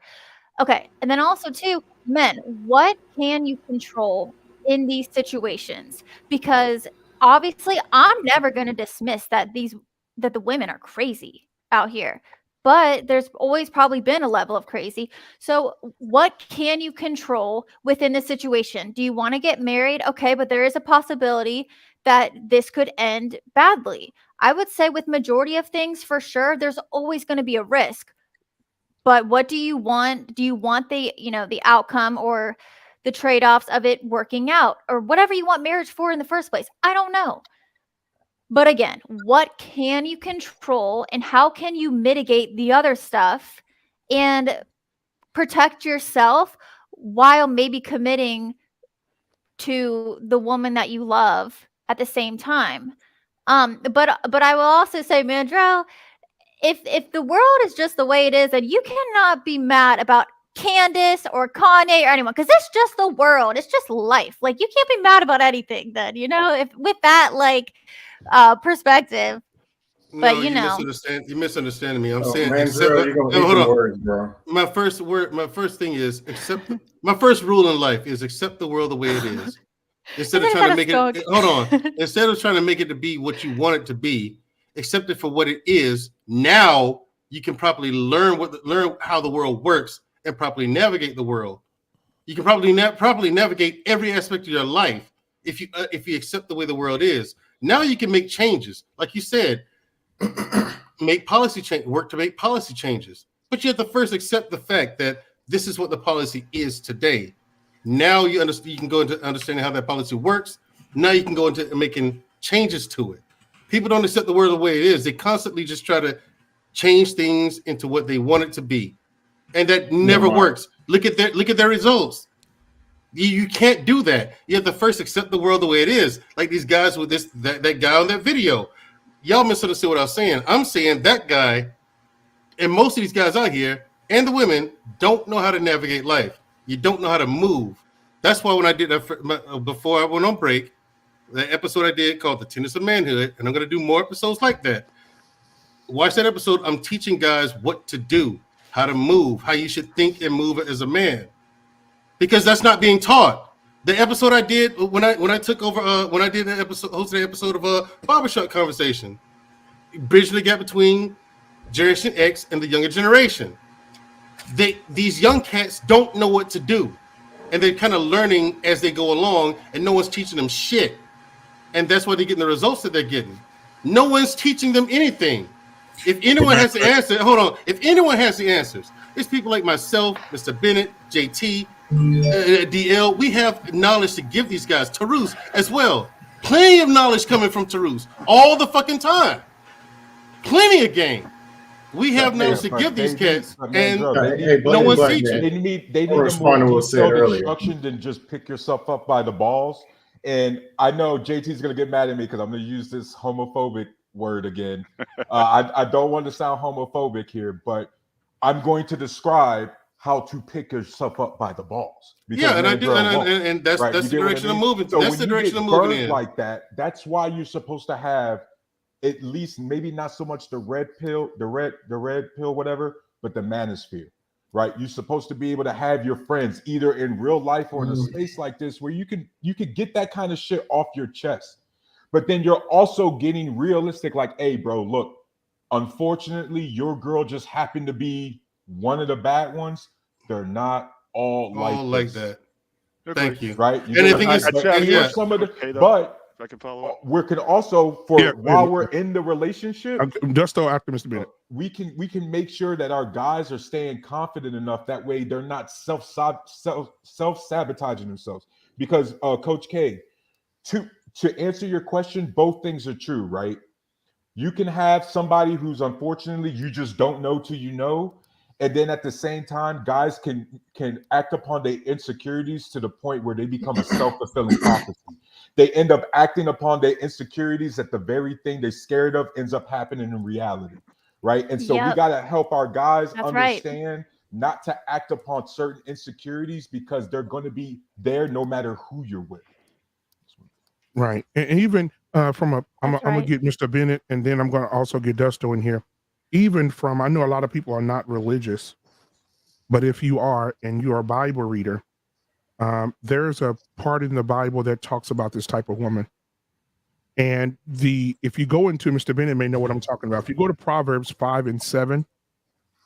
Okay, and then also too, men, what can you control in these situations? Because obviously, I'm never going to dismiss that the women are crazy out here, but there's always probably been a level of crazy. So what can you control within the situation? Do you want to get married? Okay, but there is a possibility that this could end badly. I would say with majority of things, for sure, there's always going to be a risk. But what do you want? Do you want the outcome or the trade-offs of it working out, or whatever you want marriage for in the first place? I don't know. But again, what can you control, and how can you mitigate the other stuff and protect yourself while maybe committing to the woman that you love at the same time? But I will also say, Mandrell, if the world is just the way it is, then you cannot be mad about Candace or Kanye or anyone, because it's just the world. It's just life. Like, you can't be mad about anything then, if with that perspective. But you're misunderstanding me. I'm saying, hold on. Words, bro. My first thing is accept. My first rule in life is accept the world the way it is. Instead of trying to make it, hold on. Instead of trying to make it to be what you want it to be, accept it for what it is. Now you can properly learn how the world works and properly navigate the world. You can probably properly navigate every aspect of your life if you accept the way the world is. Now you can make changes, like you said, work to make policy changes. But you have to first accept the fact that this is what the policy is today. Now you understand. You can go into understanding how that policy works. Now you can go into making changes to it. People don't accept the world the way it is. They constantly just try to change things into what they want it to be, and that never works. Look at their results. You can't do that. You have to first accept the world the way it is. Like these guys with that guy on that video. Y'all misunderstood what I was saying. I'm saying that guy and most of these guys out here and the women don't know how to navigate life. You don't know how to move. That's why when I did that before I went on break, the episode I did called The Tenets of Manhood, and I'm going to do more episodes like that. Watch that episode. I'm teaching guys what to do, how to move, how you should think and move as a man, because that's not being taught. The episode I did when I took over, when I did an episode, hosted an episode of a barbershop conversation, bridging the gap between Generation X and the younger generation. These young cats don't know what to do, and they're kind of learning as they go along, and no one's teaching them shit, and that's why they're getting the results that they're getting. No one's teaching them anything. If anyone has the answer, hold on. If anyone has the answers, it's people like myself, Mr. Bennett, JT, DL. We have knowledge to give these guys. Tarus as well. Plenty of knowledge coming from Tarus all the fucking time. Plenty of game. We have knowledge to give these cats, and no one's teaching. They need more detailed instruction than just pick yourself up by the balls. And I know JT's gonna get mad at me because I'm gonna use this homophobic word again. I don't want to sound homophobic here, but I'm going to describe how to pick yourself up by the balls. Yeah, and I do, and that's right? That's the direction I'm moving. So that's the direction I'm moving in. Like that. That's why you're supposed to have at least maybe not so much the red pill, the red pill, whatever, but the manosphere, right? You're supposed to be able to have your friends either in real life or in a space like this where you could get that kind of shit off your chest. But then you're also getting realistic, like, hey, bro, look, unfortunately, your girl just happened to be one of the bad ones. They're not all like that. Thank you. Right? And the thing is, some of the, but if I can follow up, we can also while we're in the relationship, just after Mr. Bennett, we can make sure that our guys are staying confident enough that way they're not self sabotaging themselves. Because Coach K, to answer your question, both things are true, right? You can have somebody who's unfortunately you just don't know till you know, and then at the same time, guys can act upon their insecurities to the point where they become a self-fulfilling prophecy. They end up acting upon their insecurities that the very thing they're scared of ends up happening in reality, right? And so we got to help our guys understand not to act upon certain insecurities because they're going to be there no matter who you're with. Right. And even I'm going to get Mr. Bennett, and then I'm going to also get Dusto in here. Even from, I know a lot of people are not religious, but if you are, and you're a Bible reader, there's a part in the Bible that talks about this type of woman. And if you go into, Mr. Bennett may know what I'm talking about. If you go to Proverbs 5 and 7,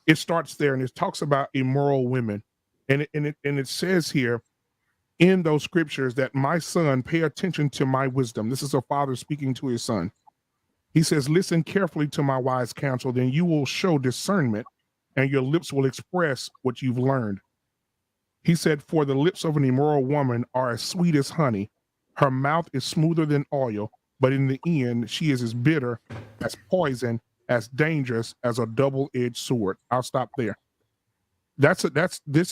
it starts there and it talks about immoral women. And it says here in those scriptures that my son, pay attention to my wisdom. This is a father speaking to his son. He says, listen carefully to my wise counsel, then you will show discernment and your lips will express what you've learned. He said, for the lips of an immoral woman are as sweet as honey. Her mouth is smoother than oil, but in the end, she is as bitter as poison, as dangerous as a double-edged sword. I'll stop there. This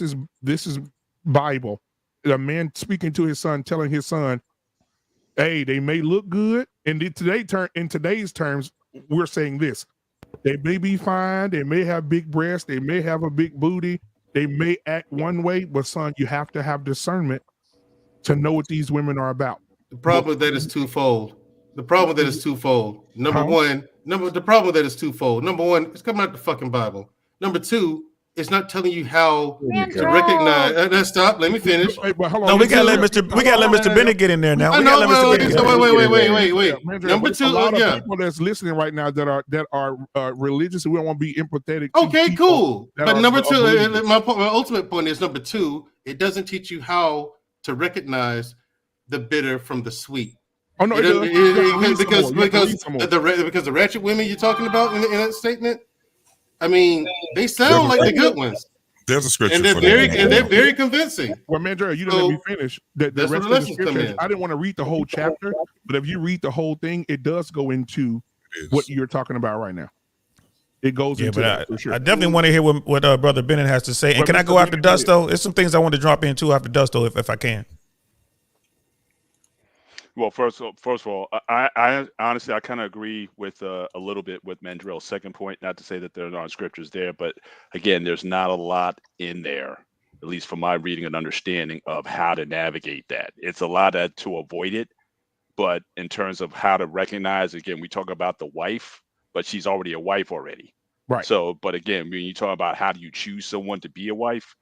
is Bible. A man speaking to his son, telling his son, hey, they may look good. And in today's terms, we're saying this. They may be fine. They may have big breasts. They may have a big booty. They may act one way, but son, you have to have discernment to know what these women are about. The problem with that is twofold. The problem with that is twofold. Number one, it's coming out the fucking Bible. Number two, it's not telling you how to recognize. Stop. Let me finish. We gotta let Mr. Bennett get in there now. Wait. Number two, a lot of people that's listening right now that are religious, and we don't want to be empathetic. Okay, cool. But number two, my ultimate point is number two. It doesn't teach you how to recognize the bitter from the sweet. Oh no, because the ratchet women you're talking about in that statement. I mean, they sound like the good ones. There's a scripture, and they're very convincing. Well, Mandra, you didn't let me finish. The rest of the scriptures, I didn't want to read the whole chapter, but if you read the whole thing, it does go into what you're talking about right now. It goes Yeah, into but that for sure. I definitely want to hear what Brother Bennett has to say. And But can I Mr. go after Bennett, Dust, though? There's some things I want to drop in, too, after Dust, though, if I can. Well, first of all, I honestly I kind of agree with a little bit with Mandrell's second point. Not to say that there aren't scriptures there, but again, there's not a lot in there, at least from my reading and understanding of how to navigate that. It's a lot to avoid it, but in terms of how to recognize, again, we talk about the wife, but she's already a wife already. Right. So, but again, when you talk about how do you choose someone to be a wife,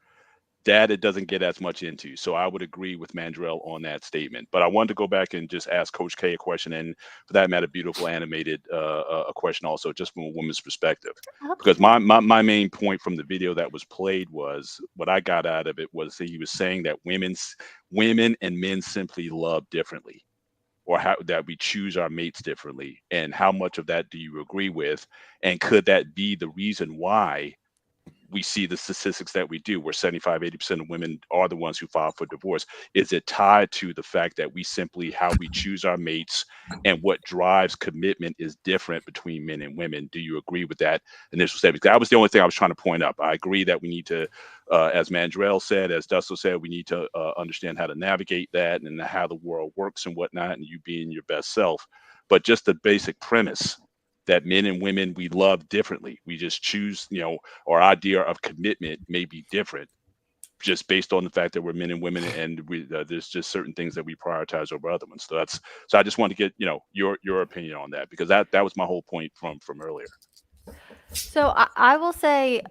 that it doesn't get as much into. So I would agree with Mandrell on that statement. But I wanted to go back and just ask Coach K a question, and for that matter, beautiful animated a question also, just from a woman's perspective. Because my main point from the video that was played was what I got out of it was that he was saying that women and men simply love differently, or how that we choose our mates differently. And how much of that do you agree with? And could that be the reason why we see the statistics that we do, where 75-80% of women are the ones who file for divorce? Is it tied to the fact that we simply, how we choose our mates and what drives commitment is different between men and women? Do you agree with that initial statement? That was the only thing I was trying to point up. I agree that we need to, as Mandrell said, as Dusto said, we need to understand how to navigate that and how the world works and whatnot, and you being your best self. But just the basic premise that men and women, we love differently. We just choose, our idea of commitment may be different just based on the fact that we're men and women, and there's just certain things that we prioritize over other ones. So I just want to get, your opinion on that, because that was my whole point from earlier. So I will say,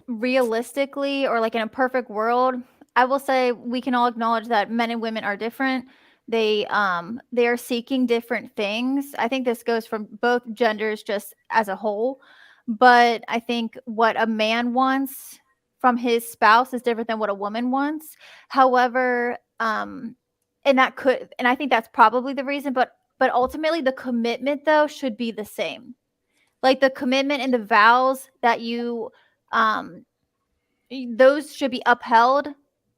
realistically, or like in a perfect world, I will say we can all acknowledge that men and women are different. They are seeking different things. I think this goes from both genders just as a whole, but I think what a man wants from his spouse is different than what a woman wants. However, and I think that's probably the reason, but ultimately the commitment though should be the same. Like the commitment and the vows that you those should be upheld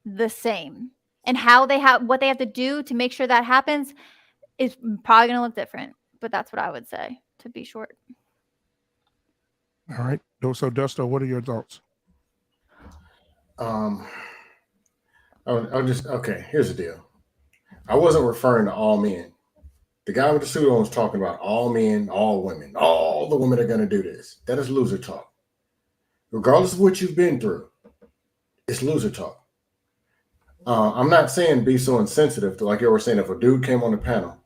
the same. And what they have to do to make sure that happens is probably going to look different. But that's what I would say, to be short. All right. So, Dusto, what are your thoughts? Okay, here's the deal. I wasn't referring to all men. The guy with the suit on was talking about all men, all women. All the women are going to do this. That is loser talk. Regardless of what you've been through, it's loser talk. I'm not saying be so insensitive, like you were saying, if a dude came on the panel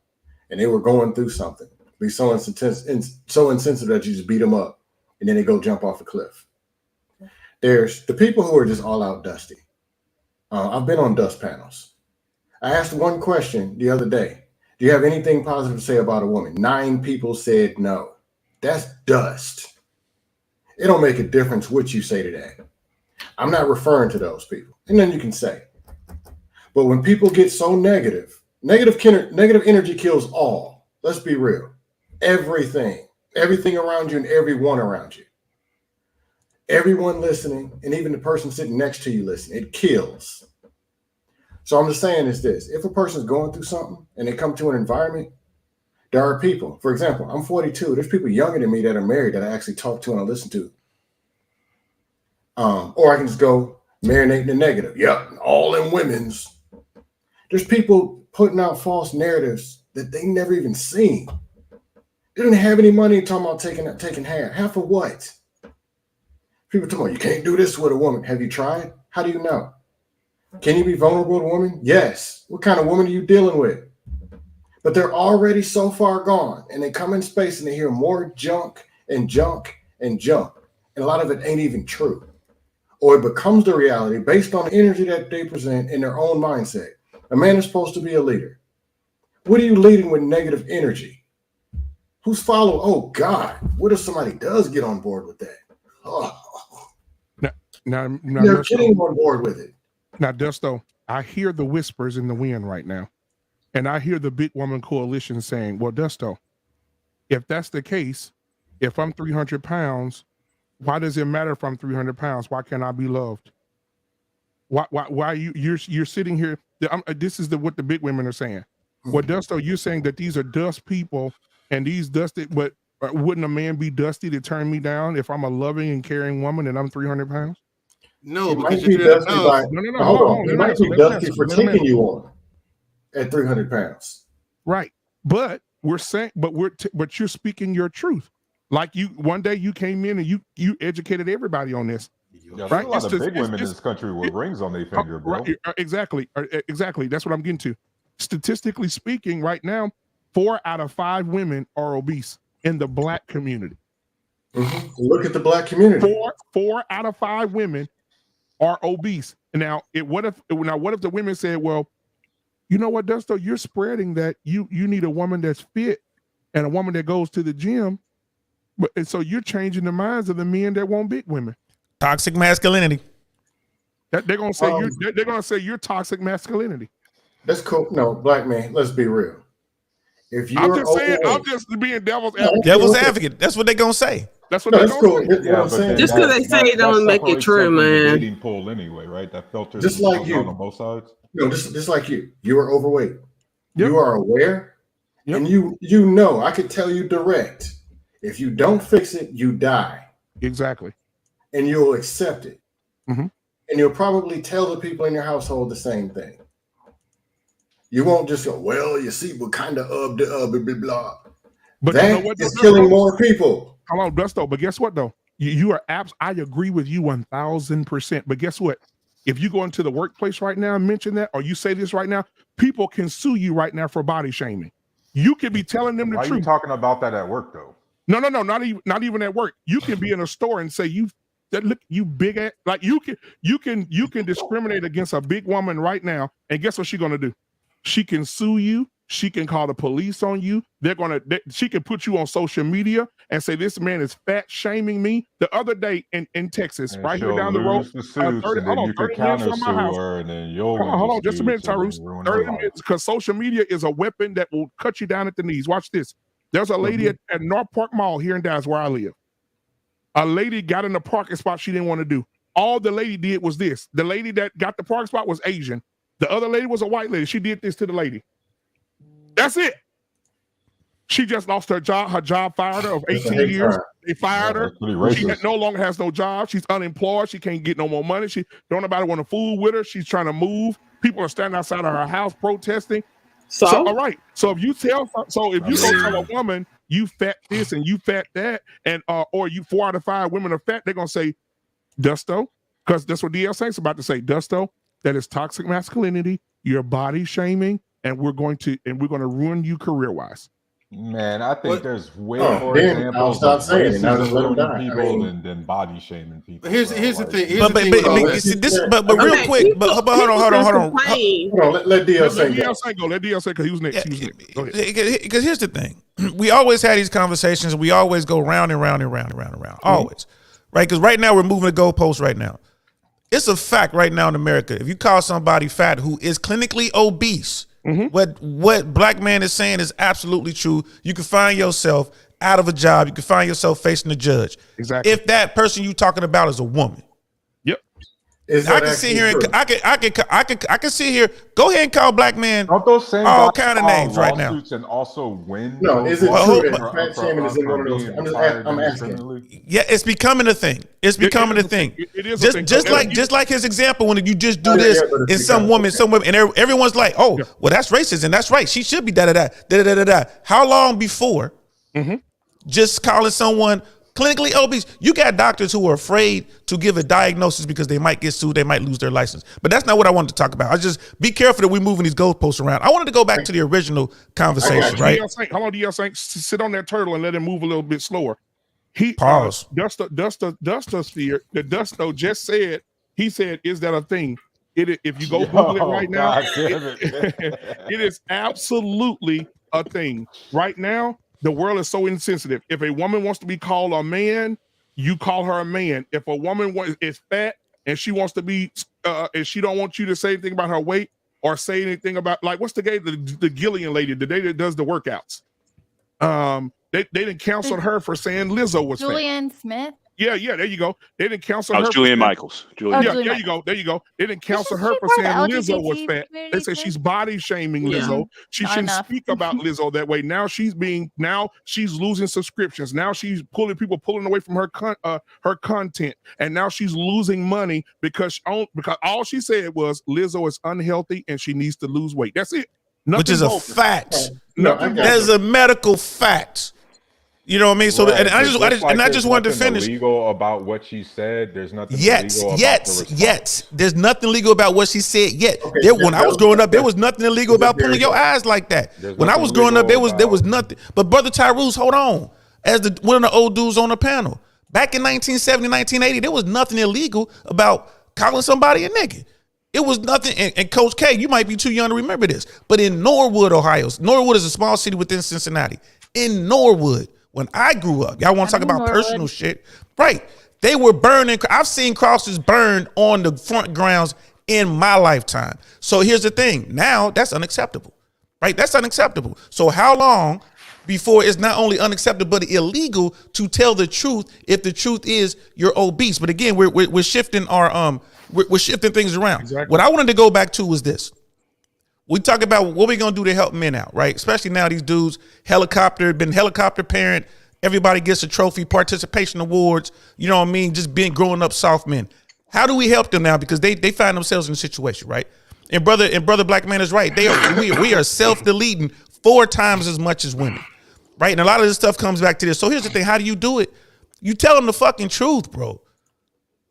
and they were going through something, be so insensitive that you just beat them up and then they go jump off a cliff. There's the people who are just all out dusty. I've been on dust panels. I asked one question the other day. Do you have anything positive to say about a woman? 9 people said no. That's dust. It don't make a difference what you say to that. I'm not referring to those people. And then you can say. But when people get so negative energy kills all. Let's be real. Everything around you and everyone around you. Everyone listening, and even the person sitting next to you listening, it kills. So I'm just saying is this. If a person's going through something and they come to an environment, there are people, for example, I'm 42. There's people younger than me that are married that I actually talk to and I listen to. Or I can just go marinate in the negative. Yep, all in women's. There's people putting out false narratives that they never even seen. They didn't have any money talking about taking half. Half of what? People talking about you can't do this with a woman. Have you tried? How do you know? Can you be vulnerable to a woman? Yes. What kind of woman are you dealing with? But they're already so far gone, and they come in space and they hear more junk and junk and junk. And a lot of it ain't even true. Or it becomes the reality based on the energy that they present in their own mindset. A man is supposed to be a leader. What are you leading with negative energy? Who's following? Oh, God. What if somebody does get on board with that? Oh. Now they're getting on board with it. Now, Dusto, I hear the whispers in the wind right now. And I hear the big woman coalition saying, well, Dusto, if that's the case, if I'm 300 pounds, why does it matter if I'm 300 pounds? Why can't I be loved? Why you're sitting here? This is what the big women are saying. Well, Dusto, you're saying that these are dust people and these dusted, but wouldn't a man be dusty to turn me down if I'm a loving and caring woman and I'm 300 pounds? No, It because might be you're dusty by, No. hold on. It Let might me answer, be let me dusty answer, for let me taking answer. you on at 300 pounds. Right. But we're saying, but but you're speaking your truth. Like one day you came in and you educated everybody on this. Yeah, Right? there's a lot It's of just- big it's- women in this country with rings on their finger, bro. Right, exactly. Exactly. That's what I'm getting to. Statistically speaking, right now, 4 out of 5 women are obese in the Black community. Mhm. Look at the Black community. 4 out of 5 women are obese. Now, what if the women said, well, you know what, Dusto, you're spreading that you need a woman that's fit and a woman that goes to the gym, and so you're changing the minds of the men that want big women. Toxic masculinity. That they're gonna say they're gonna say you're toxic masculinity. That's cool. No, Black man, let's be real. If you're I'm just saying, overweight- I'm just being devil's No, advocate. Devil's okay. advocate. That's what they're gonna say. That's what No, they're that's gonna cool. say. That's what I'm but saying. then Just 'cause they say it don't make it separates true, them from the man. dating pool anyway, right? That filter Just like goes you. on both sides. No, just like you are overweight. Yep. You are aware, Yep. and you know. I could tell you direct. If you don't fix it, you die, Exactly. and you'll accept it. Mhm. And you'll probably tell the people in your household the same thing. You won't just go, well, you see, what kind of blah blah blah. But That you know what? is killing more people. Hold on, Dusto. But guess what though? You are I agree with you 1000%. But guess what? If you go into the workplace right now and mention that, or you say this right now, people can sue you right now for body shaming. You could be telling them the Why are you truth. talking about that at work though? No, not even at work. You can be in a store and say look, you big ass, like you can discriminate against a big woman right now, and guess what she's gonna do? She can sue you. She can call the police on you. She can put you on social media and say this man is fat shaming me. The other day in Texas, And right here she'll down the road, lose the suits, 30 and then hold on, you can 30 minutes counter from my sue house. her, and then you'll Hold on, win just a the minute, suits, and Tyrus. then ruin her 30 life. minutes, because social media is a weapon that will cut you down at the knees. Watch this. There's a lady at North Park Mall here in Dallas where I live. A lady got in the parking spot she didn't want to do. All the lady did was this. The lady that got the parking spot was Asian. The other lady was a white lady. She did this to the lady. That's it. She just lost her job. Her job fired her of 18 years. They fired her. That's pretty She racist. no longer has no job. She's unemployed. She can't get no more money. She don't nobody want to fool with her. She's trying to move. People are standing outside of her house protesting. So all right. So if you tell go tell a woman you fat this and you fat that, and or you 4 out of 5 women are fat, they're gonna say, Dusto, because that's what DL Saint's about to say. Dusto, that is toxic masculinity. You're body shaming, and we're going to ruin you career wise. Man, I think there's way Oh, more then I'll examples stop of saying it. Now just racism let 'em ruining die. I people mean- than body shaming people. Here's bro. the Like, thing. Here's But the thing. real Okay, quick, but hold on. Hold on, let DL Let say DL go. Saint go. Let DL Saint because he was next. He was next. Go ahead. Because here's the thing, we always have these conversations. We always go round and round and round and round and round. Always, right? Because right now we're moving the goalposts. Right now, it's a fact. Right now in America, if you call somebody fat who is clinically obese, what Black man is saying is absolutely true. You can find yourself out of a job. You can find yourself facing a judge. Exactly. If that person you talking about is a woman. Is I that can sit actually here and true? I can sit here. Go ahead and call Black man don't those same all guys kind of file names right now. lawsuits and also win? No, those is it lawsuits true for- that fat for- shaming is in for one of those? being I'm fired asking. indiscriminately? Yeah, it's becoming a thing. It's becoming a thing. It is a thing. Just like his example when you just do Yeah, this but it's and some women, and everyone's like, oh, well, that's racist and that's right. She should be da da da da da da da. How long before just calling someone clinically obese? You got doctors who are afraid to give a diagnosis because they might get sued, they might lose their license. But that's not what I wanted to talk about. I just be careful that we're moving these goalposts around. I wanted to go back to the original conversation, right? DL Saint, hold on, DL Saint, sit on that turtle and let him move a little bit slower. Pause. Dusto just said, he said, is that a thing? If you go Google it right now, God damn it. it is absolutely a thing. Right now, the world is so insensitive. If a woman wants to be called a man, you call her a man. If a woman is fat and she wants to be, and she don't want you to say anything about her weight or say anything about, like, what's the Gillian lady, the lady that does the workouts. They didn't cancel her for saying Lizzo was fat. Julian Smith. Yeah, there you go. They didn't counsel Oh, her. it's Julian Michaels. Oh, Yeah, Julian there you go. There you go. They didn't counsel Isn't her she for part saying of the Lizzo was LGBT fat. They community said too? she's body shaming Yeah. Lizzo. She Not shouldn't enough. speak about Lizzo that way. Now she's losing subscriptions. Now she's pulling away from her content, and now she's losing money because all she said was Lizzo is unhealthy and she needs to lose weight. That's it. Nothing which is a bogus. fact. No, I got That is a medical fact. You know what I mean? So, Right, and I but just there's wanted to nothing finish. illegal about what she said. There's nothing Yet, illegal about the response. there's nothing legal about what she said yet. Okay, When I was growing up, there was nothing illegal about There pulling you your go. eyes like that. There's When I nothing was growing up, there legal was about- nothing. But Brother Tyrus, hold on. As one of the old dudes on the panel, back in 1970, 1980, there was nothing illegal about calling somebody a nigga. It was nothing. And Coach K, you might be too young to remember this, but in Norwood, Ohio, Norwood is a small city within Cincinnati. In Norwood, when I grew up, y'all want to talk I'm in about Norwood. personal shit, right? They were burning. I've seen crosses burned on the front grounds in my lifetime. So here's the thing. Now that's unacceptable, right? That's unacceptable. So how long before it's not only unacceptable but illegal to tell the truth if the truth is you're obese? But again, we're shifting our we're shifting things around. Exactly. What I wanted to go back to was this. We talk about what we're gonna do to help men out, right? Especially now these dudes, been helicopter parent, everybody gets a trophy, participation awards, you know what I mean? Just being growing up soft men. How do we help them now? Because they find themselves in a situation, right? And brother Black Man is right. We are self-deleting 4 times as much as women, right? And a lot of this stuff comes back to this. So here's the thing: how do you do it? You tell them the fucking truth, bro.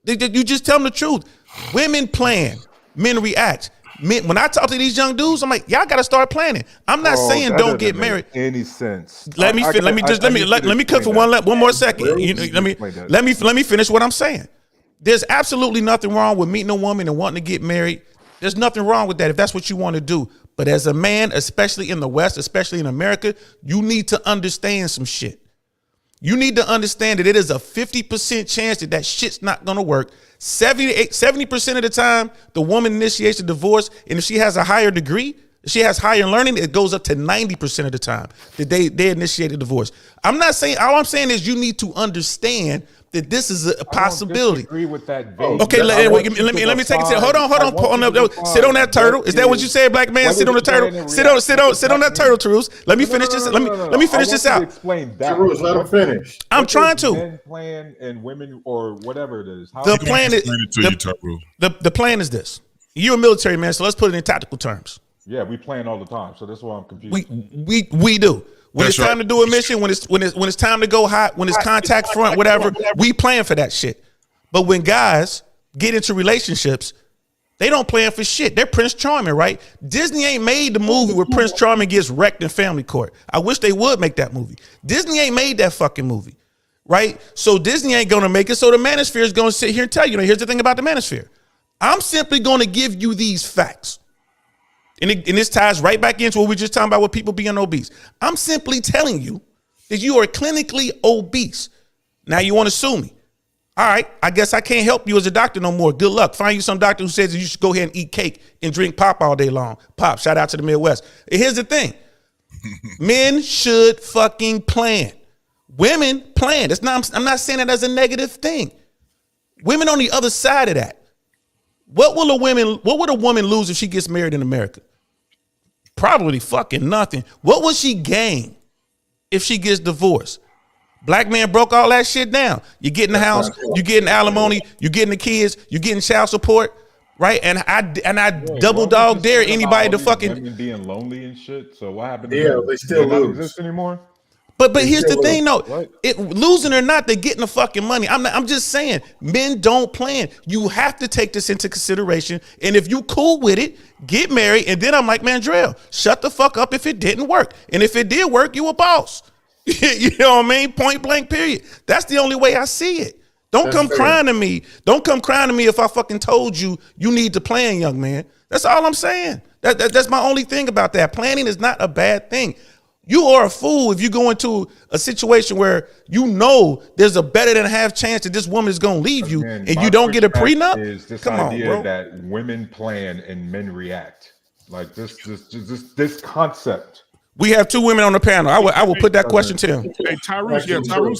You just tell them the truth. Women plan, men react. When I talk to these young dudes, I'm like, y'all got to start planning. I'm not saying that don't doesn't get make married. Any sense? Let me cook for one more second. Let me finish what I'm saying. There's absolutely nothing wrong with meeting a woman and wanting to get married. There's nothing wrong with that if that's what you want to do. But as a man, especially in the West, especially in America, you need to understand some shit. You need to understand that it is a 50% chance that shit's not going to work. 70% of the time, the woman initiates a divorce, and if she has a higher degree, if she has higher learning, it goes up to 90% of the time that they initiate a divorce. I'm not saying, all I'm saying is you need to understand that this is a possibility. I agree with that. Okay, let me take it. Hold on. Sit on that turtle. Is that what you said, Black Man? Sit on the turtle. Sit on that turtle, Tarus. Let me finish this. Let me finish this out. Explain that. Tarus, let him finish. I'm trying to. Men plan and women or whatever it is. The plan is the plan is this. You're a military man, so let's put it in tactical terms. Yeah, we plan all the time, so that's why I'm confused. We do. When it's time to do a mission, when it's time to go hot, when it's contact front, whatever, we plan for that shit. But when guys get into relationships, they don't plan for shit. They're Prince Charming, right? Disney ain't made the movie where Prince Charming gets wrecked in Family Court. I wish they would make that movie. Disney ain't made that fucking movie, right? So Disney ain't gonna make it. So the manosphere is gonna sit here and tell you, here's the thing about the manosphere. I'm simply gonna give you these facts. And this ties right back into what we just talking about with people being obese. I'm simply telling you that you are clinically obese. Now you want to sue me. All right, I guess I can't help you as a doctor no more. Good luck. Find you some doctor who says that you should go ahead and eat cake and drink pop all day long. Pop, shout out to the Midwest. And here's the thing. Men should fucking plan. Women plan. I'm not saying that as a negative thing. Women on the other side of that. What would a woman lose if she gets married in America? Probably fucking nothing. What would she gain if she gets divorced? Black Man broke all that shit down. You get in the house, you getting alimony, you getting the kids, you getting child support, right? And I double dog dare anybody to fucking women being lonely and shit. So what happened? Yeah, they still not lose. exist anymore. But here's the thing, though. What? Losing or not, they're getting the fucking money. I'm just saying, men don't plan. You have to take this into consideration. And if you cool with it, get married. And then I'm like, Mandrell, shut the fuck up if it didn't work. And if it did work, you a boss. You know what I mean? Point blank, period. That's the only way I see it. Don't come crying to me. Don't come crying to me if I fucking told you need to plan, young man. That's all I'm saying. That's my only thing about that. Planning is not a bad thing. You are a fool if you go into a situation where you know there's a better than half chance that this woman is going to leave you. Again, And my you don't get a pushback prenup. Is this Come on, idea bro. that women plan and men react? Like this concept. We have 2 women on the panel. I will put that question to him. Hey, Tyrus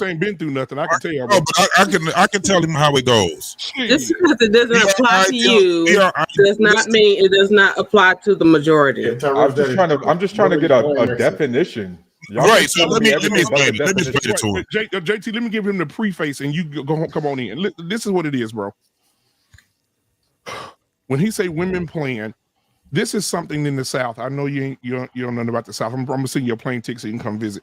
ain't been through nothing. I can tell you. No, but I can tell him how it goes. Just because it doesn't apply to you does not mean it does not apply to the majority. I'm just trying to get a definition. Right. So let me explain it. to him. JT, let me give him the preface, and you come on in. This is what it is, bro. When he say women playing, this is something in the South. I know you don't know nothing about the South. I'm gonna send you a plane ticket so you can come visit.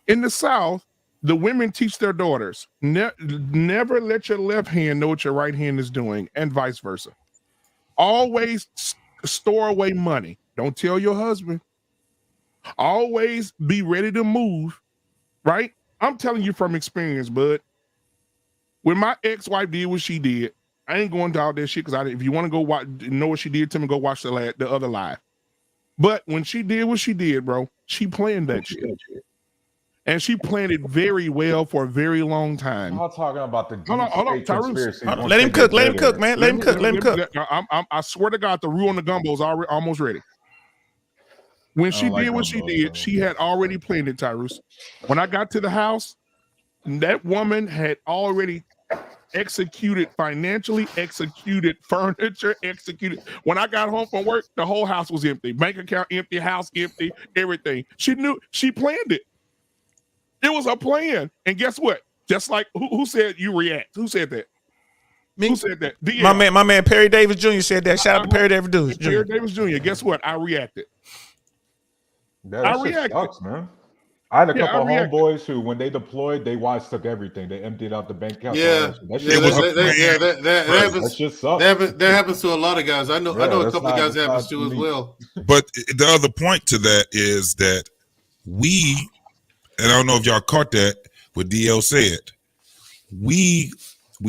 In the South, the women teach their daughters never let your left hand know what your right hand is doing, and vice versa. Always store away money. Don't tell your husband. Always be ready to move. Right? I'm telling you from experience, bud. When my ex-wife did what she did, I ain't going to all that shit because if you want to go know what she did to me, go watch the other live. But when she did what she did, bro, she planned that shit. And she planned it very well for a very long time. I'm not talking about the hold on, Tyrus. Let him cook, man. Let him cook. I swear to God, the roux on the gumbo is almost ready. When she did what she did, she had already planned it, Tyrus. When I got to the house, that woman had already executed financially, executed furniture, executed. When I got home from work, the whole house was empty. Bank account empty, house empty, everything. She knew, she planned it. It was a plan. And guess what? Just like who said you react? Who said that? Me. Who said that? DL. My man Perry Davis Jr. said that. Shout out to Perry Davis Jr. Perry Davis Jr. Guess what? I reacted. That shit sucks, man. I had a couple of homeboys who, when they deployed, they wives took everything. They emptied out the bank account. That shit sucks. That happens to a lot of guys. I know a couple of guys happens to as well. But the other point to that is that we, and I don't know if y'all caught that, what DL said, we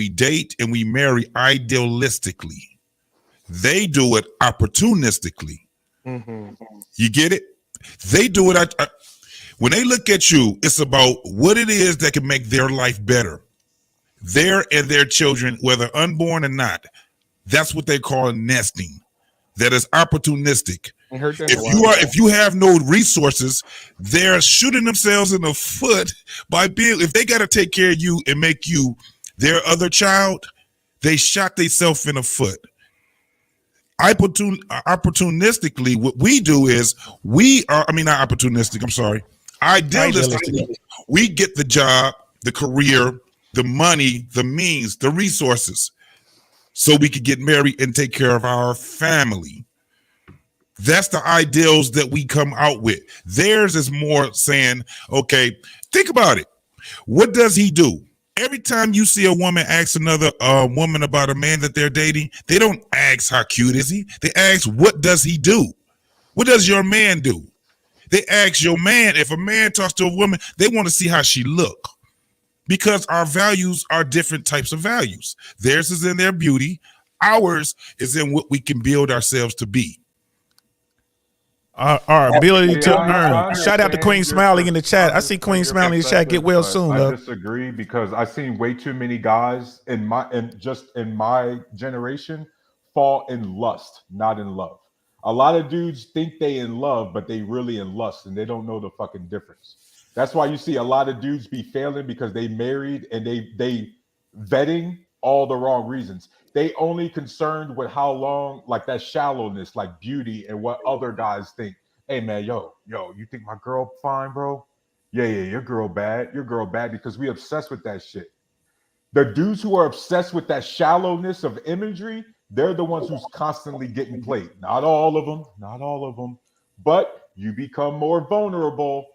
date and we marry idealistically. They do it opportunistically. Mm-hmm. You get it? They do it. When they look at you, it's about what it is that can make their life better. Their and their children, whether unborn or not. That's what they call nesting. That is opportunistic. If you have no resources, they're shooting themselves in the foot by being, if they got to take care of you and make you their other child, they shot themselves in the foot. Opportunistically, what we do is not opportunistic, I'm sorry. Idealistically, we get the job, the career, the money, the means, the resources, so we could get married and take care of our family. That's the ideals that we come out with. Theirs is more saying, okay, think about it. What does he do? Every time you see a woman ask another woman about a man that they're dating, they don't ask how cute is he. They ask, what does he do? What does your man do? They ask your man, if a man talks to a woman, they want to see how she look. Because our values are different types of values. Theirs is in their beauty. Ours is in what we can build ourselves to be. Our ability to earn. Shout out to Queen Smiling in the chat. I see Queen Smiling in the chat. Get well soon, love. I disagree because I've seen way too many guys in my generation fall in lust, not in love. A lot of dudes think they in love, but they really in lust, and they don't know the fucking difference. That's why you see a lot of dudes be failing because they married and they vetting all the wrong reasons. They only concerned with how long, like that shallowness, like beauty and what other guys think. Hey man, yo, you think my girl fine, bro? Yeah, your girl bad. Your girl bad because we obsessed with that shit. The dudes who are obsessed with that shallowness of imagery, they're the ones who's constantly getting played. Not all of them, but you become more vulnerable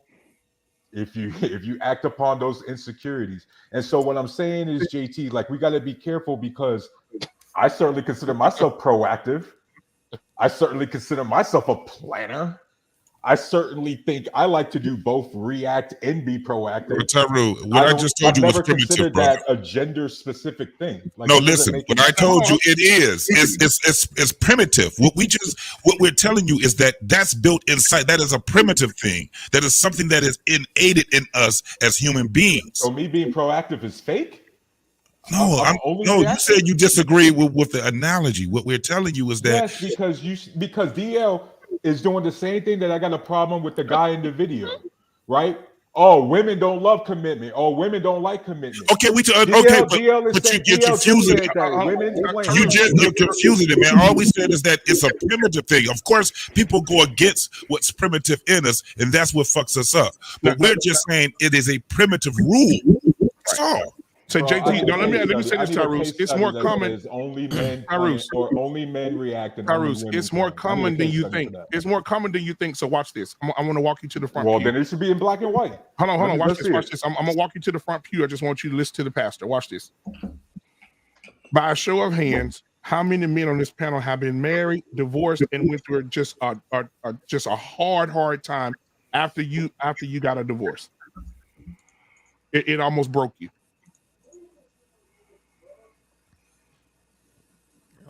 if you act upon those insecurities. And so what I'm saying is, JT, like, we got to be careful because I certainly consider myself proactive. I certainly consider myself a planner. I certainly think I like to do both react and be proactive. Taru, what I just told you was primitive, brother. That a gender-specific thing. Like, no, listen. What I told you, it is. It's primitive. What we're telling you is that that's built inside. That is a primitive thing. That is something that is innate in us as human beings. So me being proactive is fake? No, you said you disagree with the analogy. What we're telling you is that yes, because DL is doing the same thing that I got a problem with the guy in the video, right? Oh, women don't love commitment. Oh, women don't like commitment. Okay, but you're confusing it. You're confusing it, man. All we said is that it's a primitive thing. Of course, people go against what's primitive in us, and that's what fucks us up. But we're just saying it is a primitive rule. That's all. So JT, now let me say this, Tyrus. It's more common. Only men, Tyrus, or only men react. Tyrus, it's more common than you think. It's more common than you think. So watch this. I want to walk you to the front. Well, pew. then it should be in black and white. Hold on. Watch this. I'm gonna walk you to the front pew. I just want you to listen to the pastor. Watch this. By a show of hands, how many men on this panel have been married, divorced, and went through just a hard time after you got a divorce? It almost broke you.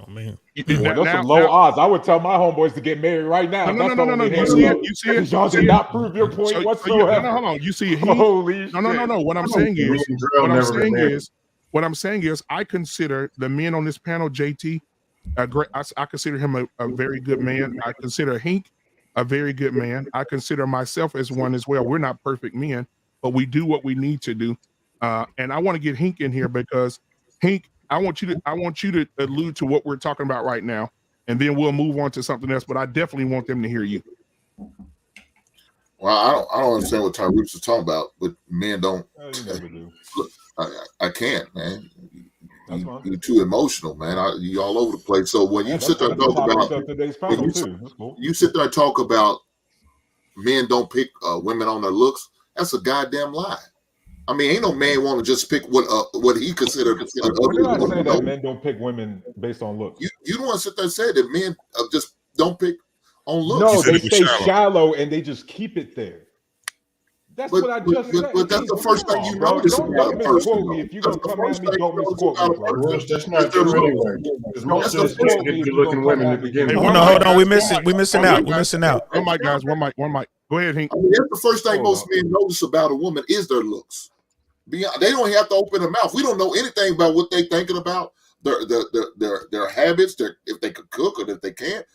Oh man, Well, that's some low odds. I would tell my homeboys to get married right now. No. You see it. Y'all did not prove your point whatsoever. Hold on. You see it. Holy shit. No. What I'm saying is, I consider the men on this panel, JT, I consider him a very good man. I consider Hink a very good man. I consider myself as one as well. We're not perfect men, but we do what we need to do. And I want to get Hink in here because Hink, I want you to allude to what we're talking about right now, and then we'll move on to something else. But I definitely want them to hear you. Well, I don't understand what Tyrus is talking about, but men don't. Look, I can't, man. You're too emotional, man. You all over the place. So when you sit there and talk about, you sit there and talk about men don't pick women on their looks, that's a goddamn lie. I mean, ain't no man want to just pick what he considered. When did I say that men don't pick women based on looks? You don't want to sit there and say that men just don't pick on looks. No, they stay shallow and they just keep it there. That's what I just said. But that's the first thing you notice about a person. If you're going to come at me, don't misquote me, bro. That's not true anyway. Because most of the good-looking women at the beginning. Hold on. We're missing out. One mic, guys. One mic. Go ahead, Hank. I mean, that's the first thing most men notice about a woman is their looks. They don't have to open their mouth. We don't know anything about what they're thinking about, their habits, if they could cook or if they can't.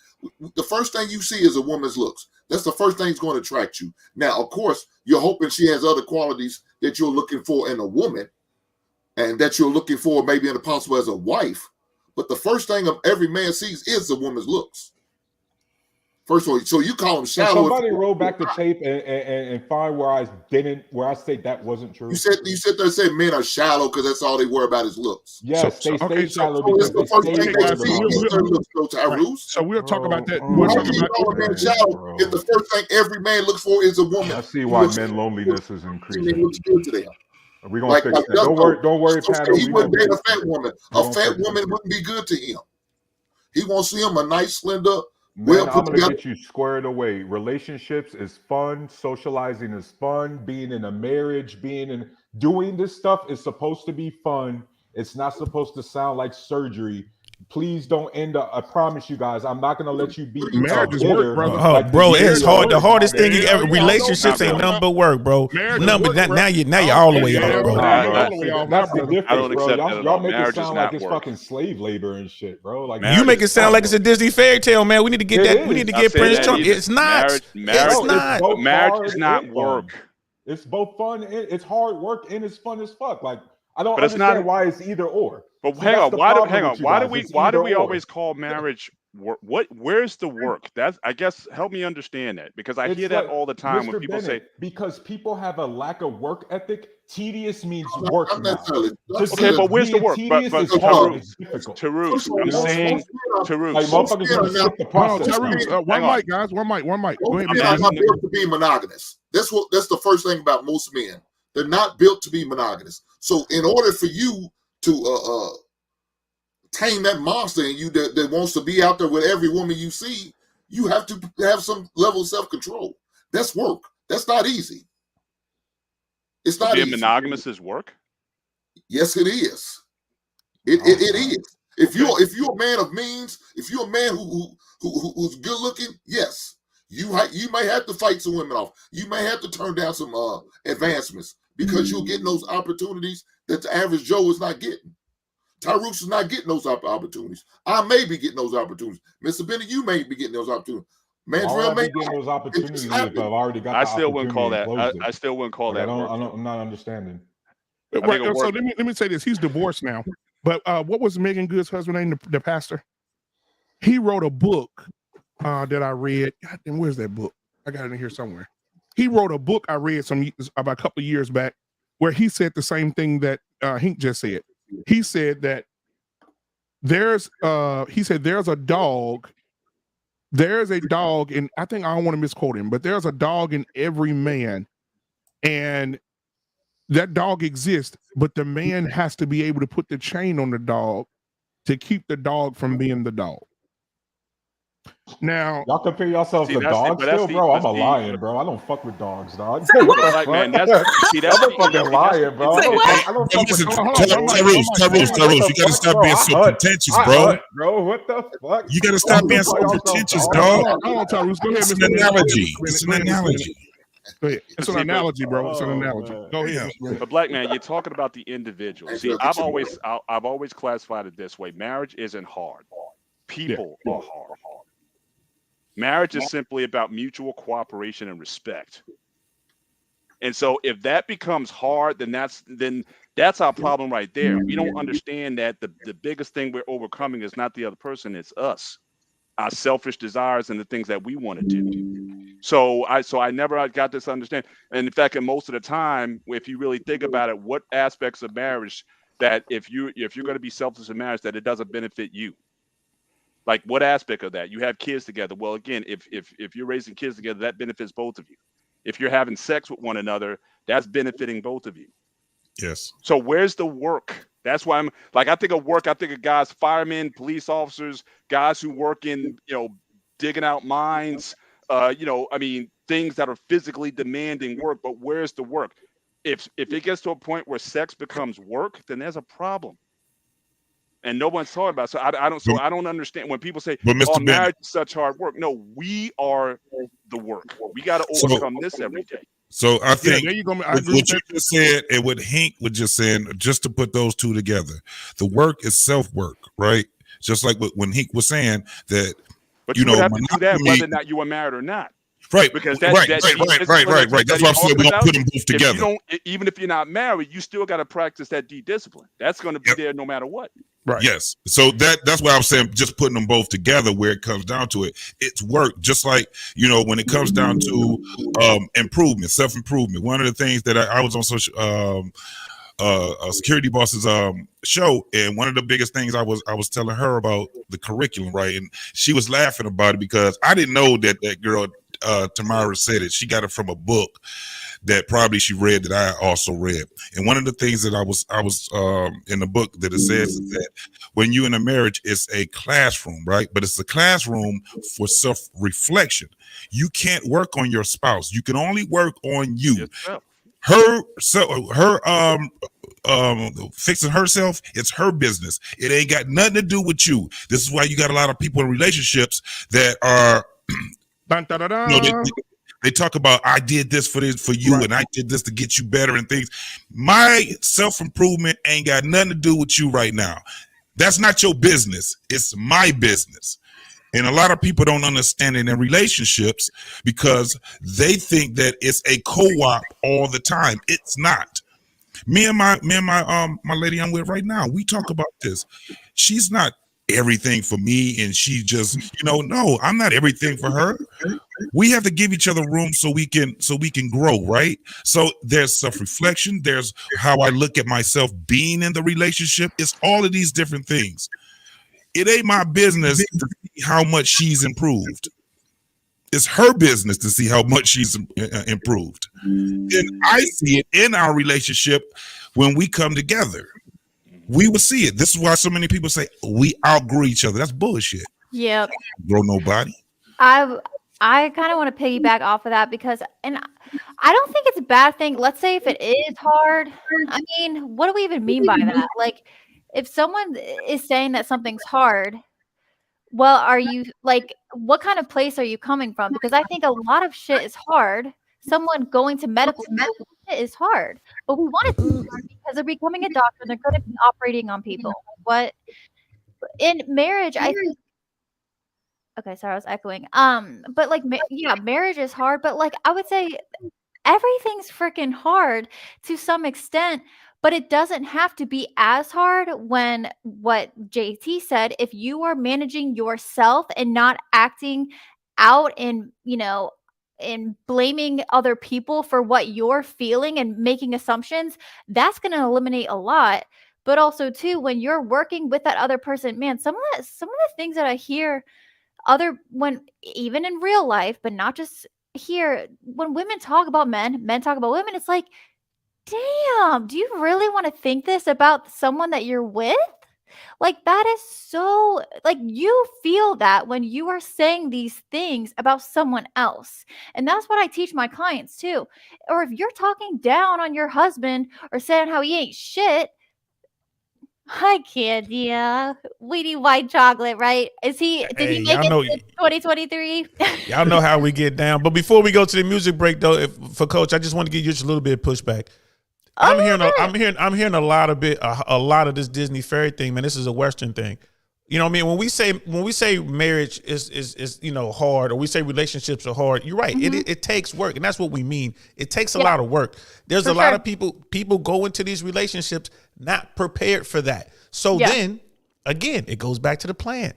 The first thing you see is a woman's looks. That's the first thing that's going to attract you. Now, of course, you're hoping she has other qualities that you're looking for in a woman and that you're looking for maybe in a possible as a wife. But the first thing every man sees is a woman's looks. First of all, so you call him shallow. Somebody roll back the tape and find where I said that wasn't true. You sit there and say men are shallow because that's all they worry about is looks. Yes, they stay shallow because the first thing they see is their looks, Tyrus. So we'll talk about that. Shallow if the first thing every man looks for is a woman. I see why men loneliness is increasing. Looks good to them. We're gonna fix that. Don't worry, Pat. He wouldn't date a fat woman. A fat woman wouldn't be good to him. He wants to see him a nice, slender. Man, I'm gonna get you squared away. Relationships is fun. Socializing is fun. Being in a marriage, doing this stuff is supposed to be fun. It's not supposed to sound like surgery. Please don't end up. I promise you guys, I'm not gonna let you be marriage is work, brother. Bro, it's hard. The hardest thing you ever. Relationships ain't nothing but work, bro. Now you're all the way off, bro. That's the difference, I don't accept bro. Y'all make it sound like it's fucking slave labor and shit, bro. Like you make it sound like it's a Disney fairy tale, man. We need to get that. We need to get Prince Charming. It's not. Marriage is not work. It's both fun. It's hard work and it's fun as fuck. Like I don't understand why it's either or. But hang on, why do we always call marriage work? Where's the work? That's, I guess, help me understand that, because I hear that all the time when people say, because people have a lack of work ethic. Tedious means work. Okay, but where's the work? But Tyrus, I'm saying Tyrus. One mic, guys. One mic. Go ahead. They're not built to be monogamous. That's the first thing about most men. They're not built to be monogamous. So in order for you to tame that monster in you that wants to be out there with every woman you see, you have to have some level of self-control. That's work. That's not easy. It's not being easy. Monogamous is work? Yes, it is. It is. If you're a man of means, if you're a man who's good looking, yes, you may have to fight some women off. You may have to turn down some advancements because you're getting those opportunities that the average Joe is not getting. Tyrus is not getting those opportunities. I may be getting those opportunities. Mr. Bennett, you may be getting those opportunities. Mandrell I'll may be getting those opportunities if I've happened. already got. I the still wouldn't call that. opportunity and closed I it. still wouldn't call Like, that work. I'm not understanding. think Right. a So work- let me say this. He's divorced now. But what was Megan Good's husband name? The pastor. He wrote a book that I read. God damn, where's that book? I got it in here somewhere. He wrote a book I read about a couple of years back where he said the same thing that Hink just said. He said that there's a dog. There's a dog, and I think I don't want to misquote him, but there's a dog in every man, and that dog exists, but the man has to be able to put the chain on the dog to keep the dog from being the dog. Now, Y'all compare yourselves See, to that's the- dogs but that's still, the- bro. I'm that's a the- lion, bro. I don't fuck with dogs, dog. But like, man, that's I'm a the- fucking lion, bro. Say I what? don't fuck with Listen, dogs. Tyrus, you gotta stop being so pretentious, bro. Bro, what the fuck? You gotta stop being so pretentious, dog. Hold on, Tyrus. Go ahead, It's an Mr. analogy. It's an analogy. Go ahead. It's an analogy, bro. It's an analogy. man. Go ahead. Yeah. But black man, you're talking about the individual. See, I've always classified it this way: marriage isn't hard. People are hard. Marriage is simply about mutual cooperation and respect. And so, if that becomes hard, then that's our problem right there. We don't understand that the biggest thing we're overcoming is not the other person; it's us, our selfish desires and the things that we want to do. So I never got this understanding. And in fact, in most of the time, if you really think about it, what aspects of marriage that if you're going to be selfless in marriage, that it doesn't benefit you? Like what aspect of that? You have kids together. Well, again, if you're raising kids together, that benefits both of you. If you're having sex with one another, that's benefiting both of you. Yes. So where's the work? That's why I think of work. I think of guys, firemen, police officers, guys who work in, digging out mines, things that are physically demanding work. But where's the work? If it gets to a point where sex becomes work, then there's a problem. And no one's talking about it. So I don't understand when people say, Mr. marriage is such hard work. No, we are the work. We got to overcome this every day. So I think there you go. what you just said and what Hink was just saying, just to put those two together, the work is self-work, right? Just like when Hink was saying that, but you have to do that whether or not you are married or not. Right. Because right. That's why I said we don't put them both together. Even if you're not married, you still got to practice that discipline. That's going to be there no matter what. Right. Yes. So that's why I'm saying just putting them both together where it comes down to it. It's work. Just like, when it comes down to improvement, self-improvement. One of the things that I was on social security boss's show, and one of the biggest things I was telling her about the curriculum, right? And she was laughing about it because I didn't know that girl Tamara said it. She got it from a book that probably she read that I also read. And one of the things that I was in the book that it says is that when you're in a marriage, it's a classroom, right? But it's a classroom for self-reflection. You can't work on your spouse. You can only work on you. Her fixing herself, it's her business. It ain't got nothing to do with you. This is why you got a lot of people in relationships that are they talk about, I did this for you, right, and I did this to get you better and things. My self-improvement ain't got nothing to do with you right now. That's not your business. It's my business. And a lot of people don't understand it in relationships because they think that it's a co-op all the time. It's not. Me and my lady I'm with right now, we talk about this. She's not everything for me, and she just, no, I'm not everything for her. We have to give each other room so we can grow, right? So there's self-reflection, there's how I look at myself being in the relationship. It's all of these different things. It ain't my business to see how much she's improved. It's her business to see how much she's improved. And I see it in our relationship when we come together. We will see it. This is why so many people say we outgrow each other. That's bullshit. Yep. Grow nobody. I kind of want to piggyback off of that because, and I don't think it's a bad thing. Let's say if it is hard, I mean, what do we even mean by that? Like, if someone is saying that something's hard, well, are you like, what kind of place are you coming from? Because I think a lot of shit is hard. Someone going to medical school is hard, but we want it to be hard because they're becoming a doctor. They're going to be operating on people. What in marriage, I think Okay, sorry, I was echoing. But like, yeah, marriage is hard, but like, I would say everything's freaking hard to some extent, but it doesn't have to be as hard when what JT said, if you are managing yourself and not acting out in, in blaming other people for what you're feeling and making assumptions, that's going to eliminate a lot. But also too, when you're working with that other person, man, some of the things that I hear when even in real life, but not just here, when women talk about men talk about women, it's like, damn, do you really want to think this about someone that you're with? Like, that is so, like, you feel that when you are saying these things about someone else. And that's what I teach my clients too. Or if you're talking down on your husband or saying how he ain't shit, hi, kid. Yeah, we need white chocolate, right? Did he make it to 2023? Y'all know how we get down. But before we go to the music break, though, for Coach, I just want to give you just a little bit of pushback. I'm hearing a lot of this Disney fairy thing, man. This is a Western thing. You know what I mean? When we say marriage is hard, or we say relationships are hard, you're right. Mm-hmm. It takes work, and that's what we mean. It takes a lot of work. There's a lot of people go into these relationships not prepared for that. So then again, it goes back to the plan.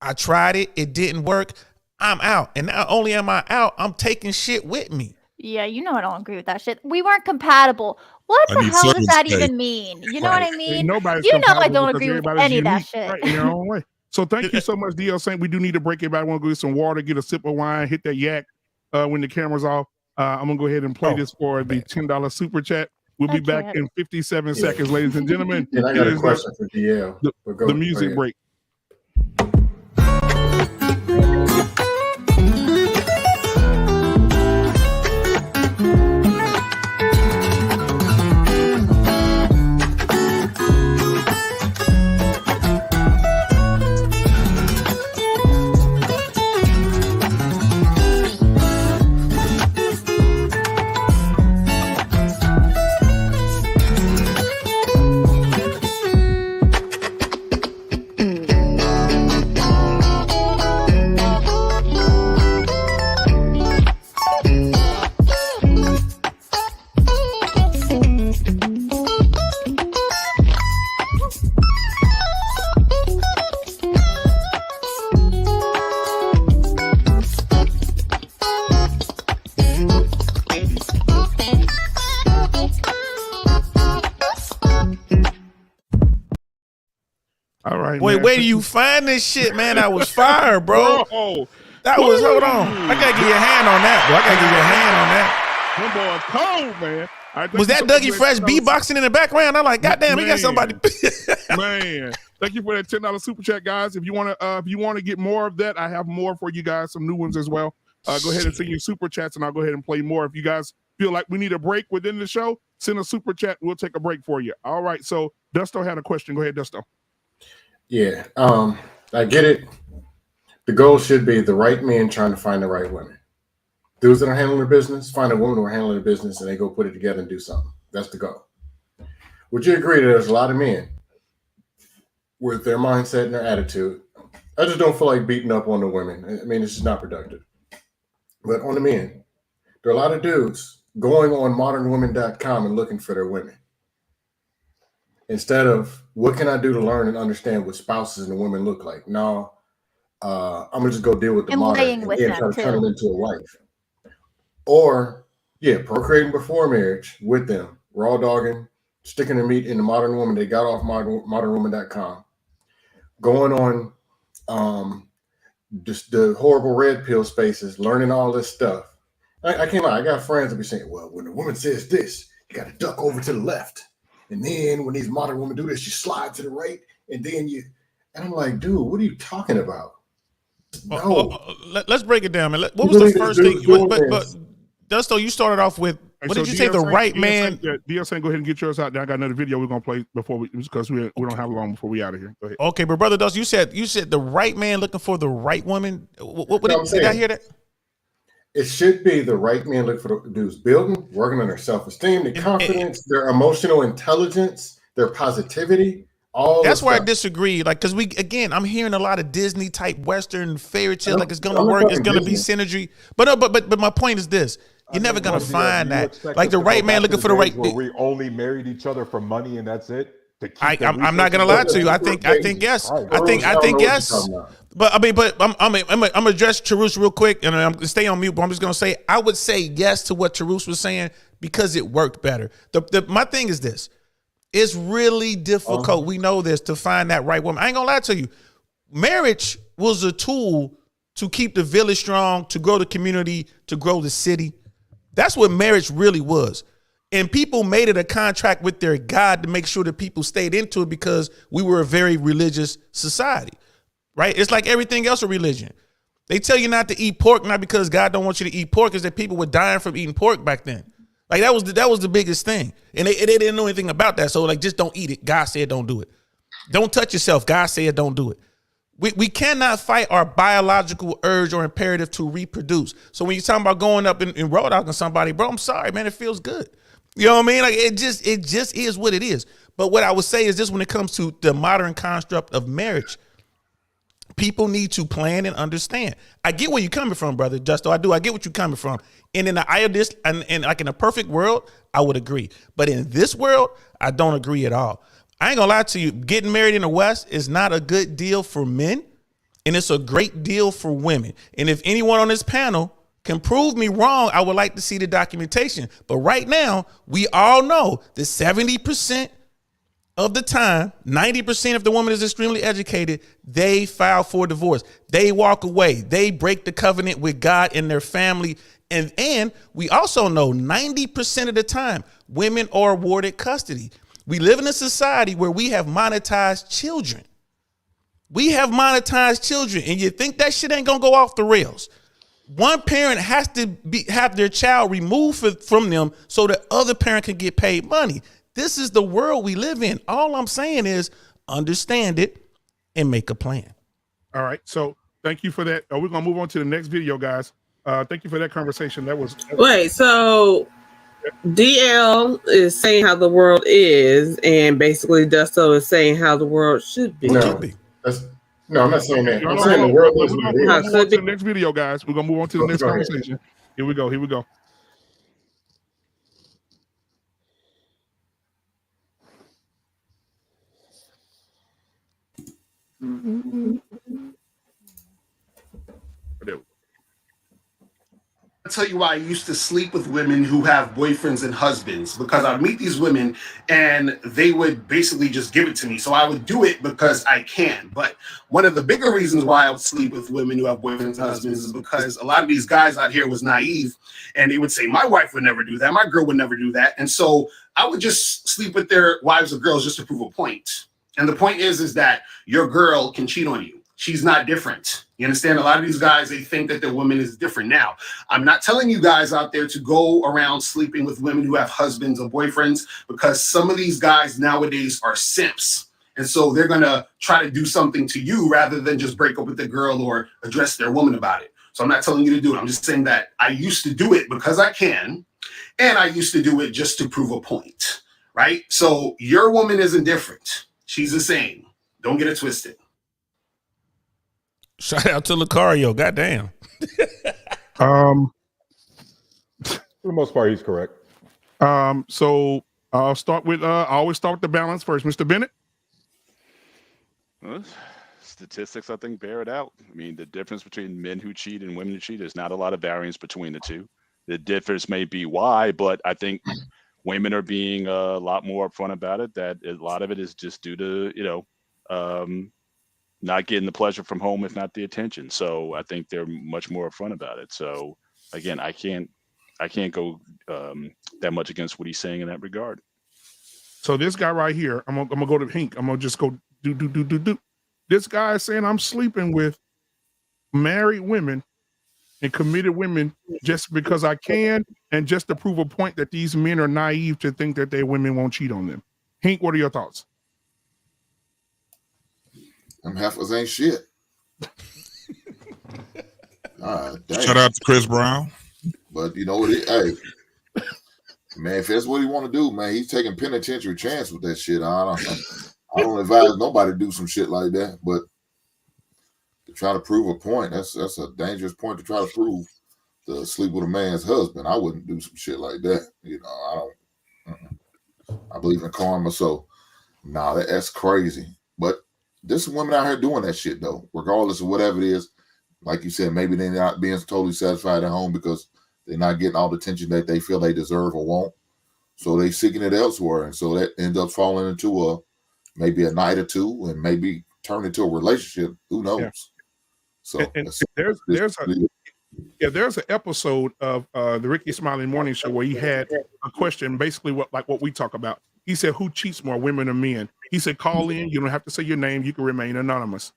I tried it, it didn't work. I'm out. And not only am I out, I'm taking shit with me. Yeah, I don't agree with that shit. We weren't compatible. What the hell does that even mean? You know what I mean? I don't agree with any of that shit. Right, in your own way. So thank you so much, DL Saint. We do need to break it back. I want to go get some water, get a sip of wine, hit that yak when the camera's off. I'm going to go ahead and play this for the $10 super chat. We'll be back in 57 seconds, ladies and gentlemen. And I got a question for DL. The music break. Wait, where do you find this shit, man? That was fire, bro. That was, hold on. I gotta give you a hand on that, bro. I gotta give you a hand on that. One boy cold, man. Was that Dougie Fresh beatboxing in the background? I'm like, goddamn, he got somebody. Man, thank you for that $10 super chat, guys. If you want to get more of that, I have more for you guys, some new ones as well. Go ahead and send your super chats, and I'll go ahead and play more. If you guys feel like we need a break within the show, send a super chat. We'll take a break for you. All right. So Dusto had a question. Go ahead, Dusto. Yeah, I get it. The goal should be the right men trying to find the right women. Dudes that are handling their business, find a woman who are handling their business, and they go put it together and do something. That's the goal. Would you agree that there's a lot of men with their mindset and their attitude? I just don't feel like beating up on the women. I mean, it's just not productive. But on the men, there are a lot of dudes going on modernwomen.com and looking for their women. Instead of, what can I do to learn and understand what spouses and women look like? No, I'm going to just go deal with the modern and then try to turn it into a wife. Or, procreating before marriage with them, raw dogging, sticking their meat in the modern woman they got off modernwoman.com, going on just the horrible red pill spaces, learning all this stuff. I can't lie. I got friends that be saying, well, when a woman says this, you got to duck over to the left. And then when these modern women do this, you slide to the right, and then and I'm like, dude, what are you talking about? No. Let's break it down, man. What was the first thing? But Dusto, you started off with, what did you say? The right man. DL saying, go ahead and get yours out. Then I got another video we're gonna play because we don't have long before we out of here. Go ahead. Okay, but brother Dusto, you said the right man looking for the right woman. Did I hear that? It should be the right man looking for the dudes building, working on their self-esteem, their confidence, their emotional intelligence, their positivity, That's where I disagree. Like, because I'm hearing a lot of Disney type Western fairy tale, like it's gonna work, it's gonna be synergy. But my point is this: you're never gonna find that. Like the right man looking for the right. Where we only married each other for money and that's it. I'm not gonna lie to you. I think yes. I think yes. But I'm gonna address Charus real quick, and I'm gonna stay on mute. But I'm just gonna say I would say yes to what Charus was saying because it worked better. My thing is this. It's really difficult. We know this, to find that right woman. I ain't gonna lie to you. Marriage was a tool to keep the village strong, to grow the community, to grow the city. That's what marriage really was. And people made it a contract with their God to make sure that people stayed into it because we were a very religious society, right? It's like everything else a religion. They tell you not to eat pork, not because God don't want you to eat pork, is that people were dying from eating pork back then. Like that was the biggest thing. And they didn't know anything about that. So like, just don't eat it. God said don't do it. Don't touch yourself. God said don't do it. We cannot fight our biological urge or imperative to reproduce. So when you're talking about going up and road out on somebody, bro, I'm sorry, man, it feels good. You know what I mean? Like it just is what it is. But what I would say is this: when it comes to the modern construct of marriage, people need to plan and understand. I get where you're coming from, brother Justo. I do. I get what you're coming from. And in the eye of this, and like in a perfect world, I would agree. But in this world, I don't agree at all. I ain't gonna lie to you. Getting married in the West is not a good deal for men, and it's a great deal for women. And if anyone on this panel can prove me wrong, I would like to see the documentation. But right now, we all know that 70% of the time, 90% if the woman is extremely educated, they file for divorce. They walk away. They break the covenant with God and their family. And we also know 90% of the time, women are awarded custody. We live in a society where we have monetized children. We have monetized children, and you think that shit ain't gonna go off the rails. One parent has to have their child removed from them so the other parent can get paid money. This is the world we live in. All I'm saying is understand it and make a plan. All right. So thank you for that. We're going to move on to the next video, guys. Thank you for that conversation. Wait, so DL is saying how the world is, and basically Justo is saying how the world should be. No, I'm not saying that. I'm saying the world is. We're going to move on to the next video, guys. We're going to move on to the next conversation. Here we go. I'll tell you why I used to sleep with women who have boyfriends and husbands, because I'd meet these women and they would basically just give it to me. So I would do it because I can. But one of the bigger reasons why I would sleep with women who have boyfriends and husbands is because a lot of these guys out here was naive, and they would say, my wife would never do that. My girl would never do that. And so I would just sleep with their wives or girls just to prove a point. And the point is that your girl can cheat on you. She's not different. You understand? A lot of these guys, they think that their woman is different. Now, I'm not telling you guys out there to go around sleeping with women who have husbands or boyfriends, because some of these guys nowadays are simps. And so they're going to try to do something to you rather than just break up with the girl or address their woman about it. So I'm not telling you to do it. I'm just saying that I used to do it because I can, and I used to do it just to prove a point, right? So your woman isn't different. She's the same. Don't get it twisted. Shout out to Lucario. Goddamn. For the most part, he's correct. So I'll start with I always start with the balance first. Mr. Bennett. Well, statistics, I think, bear it out. I mean, the difference between men who cheat and women who cheat, there's not a lot of variance between the two. The difference may be why, but I think women are being a lot more upfront about it. That a lot of it is just due to, not getting the pleasure from home, if not the attention. So I think they're much more upfront about it. So again, I can't go that much against what he's saying in that regard. So this guy right here, I'm gonna go to Hink. I'm gonna just go do. This guy is saying I'm sleeping with married women and committed women just because I can, and just to prove a point that these men are naive to think that their women won't cheat on them. Hink, what are your thoughts? Them heifers ain't shit. Shout out to Chris Brown. But you know what? Hey, man, if that's what he want to do, man, he's taking penitentiary chance with that shit. I I don't advise nobody to do some shit like that, but to try to prove a point, that's a dangerous point to try to prove. To sleep with a man's husband, I wouldn't do some shit like that. You know, I don't. I believe in karma, so nah, that's crazy. But there's some women out here doing that shit though, regardless of whatever it is. Like you said, maybe they're not being totally satisfied at home because they're not getting all the attention that they feel they deserve or want. So they seeking it elsewhere, and so that ends up falling into maybe a night or two, and maybe turn into a relationship. Who knows? Yeah. So and there's an episode of the Ricky Smiley Morning Show where he had a question, basically what we talk about. He said, "Who cheats more, women or men?" He said, "Call in. You don't have to say your name. You can remain anonymous."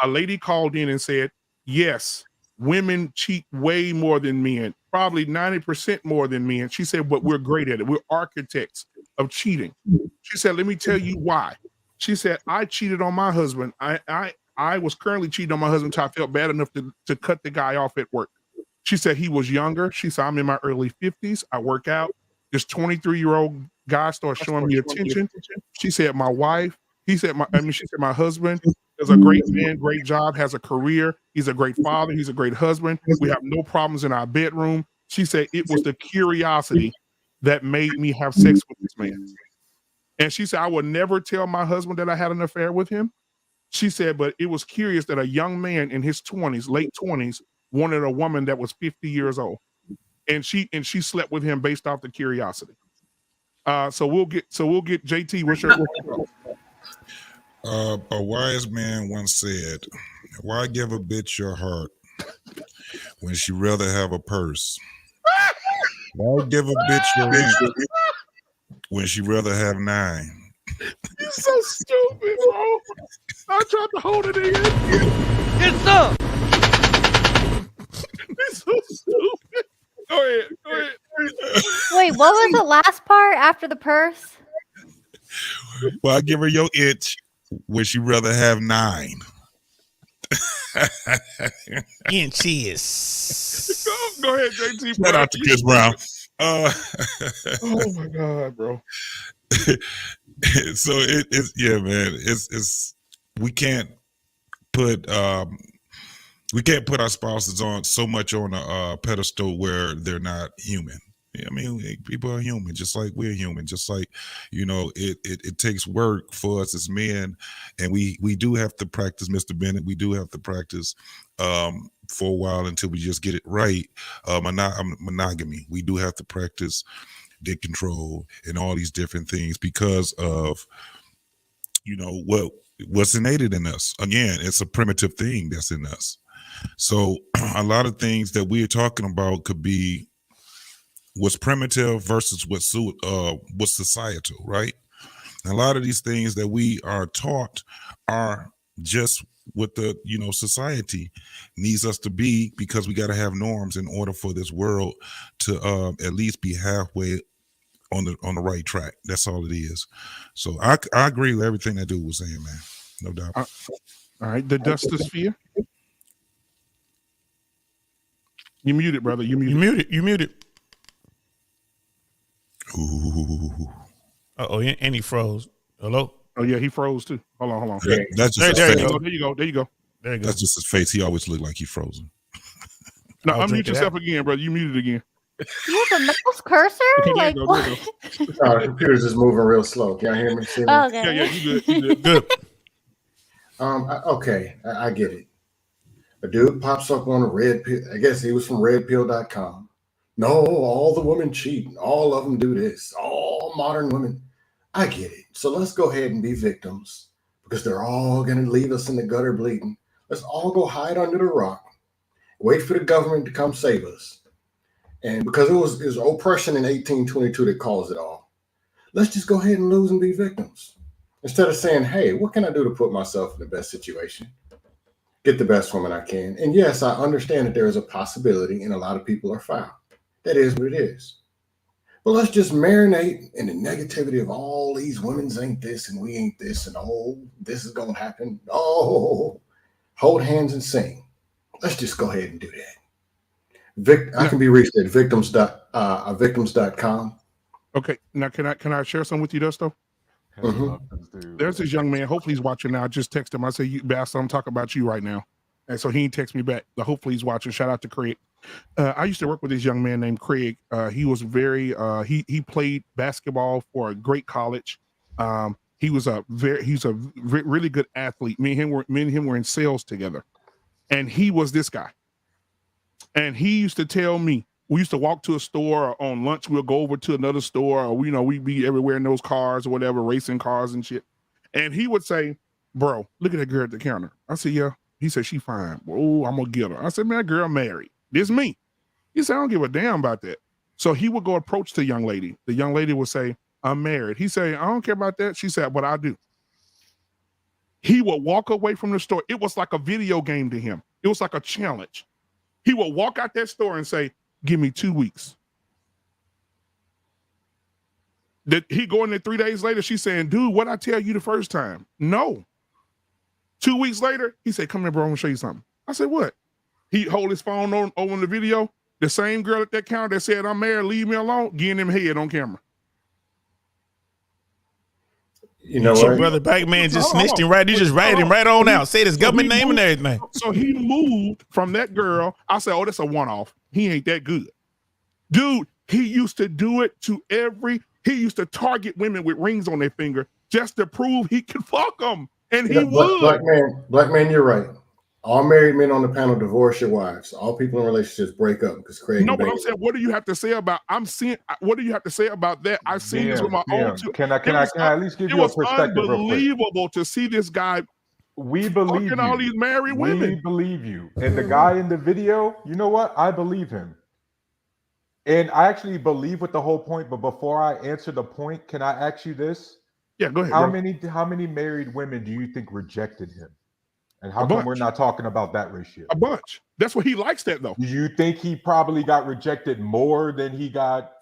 A lady called in and said, "Yes, women cheat way more than men, probably 90% more than men." She said, "But we're great at it. We're architects of cheating." She said, "Let me tell you why." She said, "I cheated on my husband. I was currently cheating on my husband until I felt bad enough to cut the guy off at work." She said he was younger. She said, "I'm in my early 50s. I work out. This 23-year-old guy starts showing me attention." She said, she said, my husband is a great man, great job, has a career. He's a great father. He's a great husband. We have no problems in our bedroom. She said, it was the curiosity that made me have sex with this man. And she said, I would never tell my husband that I had an affair with him. She said, but it was curious that a young man in his 20s, late 20s, wanted a woman that was 50 years old. And she slept with him based off the curiosity. So we'll get JT. What's your a wise man once said, "Why give a bitch your heart when she rather have a purse? Why give a bitch your ring when she rather have 9?" You're so stupid, bro. I tried to hold it in. It's up. It's so stupid. Go ahead. Wait, what was the last part after the purse? Well, I give her your itch when she rather have 9. Inches. Go ahead, JT. Shout out to Chris Brown. Oh my God, bro. So it's yeah, man. It's we can't put our spouses on so much on a pedestal where they're not human. I mean, people are human, just like we're human. Just like, you know, it takes work for us as men, and we do have to practice, Mr. Bennett. We do have to practice for a while until we just get it right. Monogamy. We do have to practice dick control and all these different things because of, you know, what's innate in us. Again, it's a primitive thing that's in us. So a lot of things that we're talking about could be what's primitive versus what's societal, right? And a lot of these things that we are taught are just what the, you know, society needs us to be, because we got to have norms in order for this world to at least be halfway on the right track. That's all it is. So I agree with everything that dude was saying, man. No doubt. All right, the Dustosphere. You muted, brother. You muted. Ooh. And he froze. Hello? Oh yeah, he froze too. Hold on. That's just there his face. There you go. That's just his face. He always looked like he's frozen. No, unmute yourself again, brother. You muted again. You have a mouse cursor? Like what? The computer's just moving real slow. Can y'all hear me? See me? Okay. Yeah, you good. Okay, I get it. A dude pops up on a red pill. I guess he was from redpill.com. No, all the women cheat. All of them do this. All modern women. I get it. So let's go ahead and be victims, because they're all going to leave us in the gutter bleeding. Let's all go hide under the rock. Wait for the government to come save us. And because it was oppression in 1822 that caused it all. Let's just go ahead and lose and be victims. Instead of saying, hey, what can I do to put myself in the best situation? Get the best woman I can. And yes, I understand that there is a possibility and a lot of people are foul. That is what it is. But let's just marinate in the negativity of all these women's ain't this and we ain't this and oh, this is going to happen. Oh, hold hands and sing. Let's just go ahead and do that. I can be reached at victims.com. Okay, now can I share some with you, Dusto? There's this young man. Hopefully he's watching now. I just texted him. I said, "You bastard, I'm talking about you right now." And so he didn't text me back. But hopefully he's watching. Shout out to Craig. I used to work with this young man named Craig. He was very. He played basketball for a great college. He's a really good athlete. Me and him were in sales together, and he was this guy. And he used to tell me, we used to walk to a store, or on lunch we'll go over to another store, or we'd be everywhere in those cars or whatever, racing cars and shit. And he would say, "Bro, look at that girl at the counter." I said, "Yeah." He said, "She fine." "Oh, I'm gonna get her." I said, "Man, that girl married. This me." He said, "I don't give a damn about that." So he would go approach the young lady. The young lady would say, "I'm married." He said, "I don't care about that." She said, "But I do." He would walk away from the store. It was like a video game to him. It was like a challenge. He would walk out that store and say, "Give me 2 weeks." He go in there 3 days later, she's saying, "Dude, what'd I tell you the first time?" "No." 2 weeks later, he said, "Come here, bro, I'm gonna show you something." I said, "What?" He hold his phone on the video. The same girl at that counter that said, "I'm married, leave me alone," getting him head on camera. You know Your what? brother Pac-Man just snitched him right. You just ratted him right on out. Say his government name and everything. So he moved from that girl. I said, "Oh, that's a one-off. He ain't that good." Dude, he used to do it to he used to target women with rings on their finger just to prove he could fuck them. And he would. Black man, you're right. All married men on the panel divorce your wives. All people in relationships break up because Craig. No, but I'm saying, what do you have to say about? What do you have to say about that? I've seen this with my own two. Can I at least give you a perspective? It was unbelievable to see this guy. We believe you. All these married women. We believe you. And the guy in the video, you know what? I believe him. And I actually believe with the whole point. But before I answer the point, can I ask you this? Yeah, go ahead. How many married women do you think rejected him? And how come we're not talking about that ratio? A bunch. That's what he likes that though. Do you think he probably got rejected more than he got,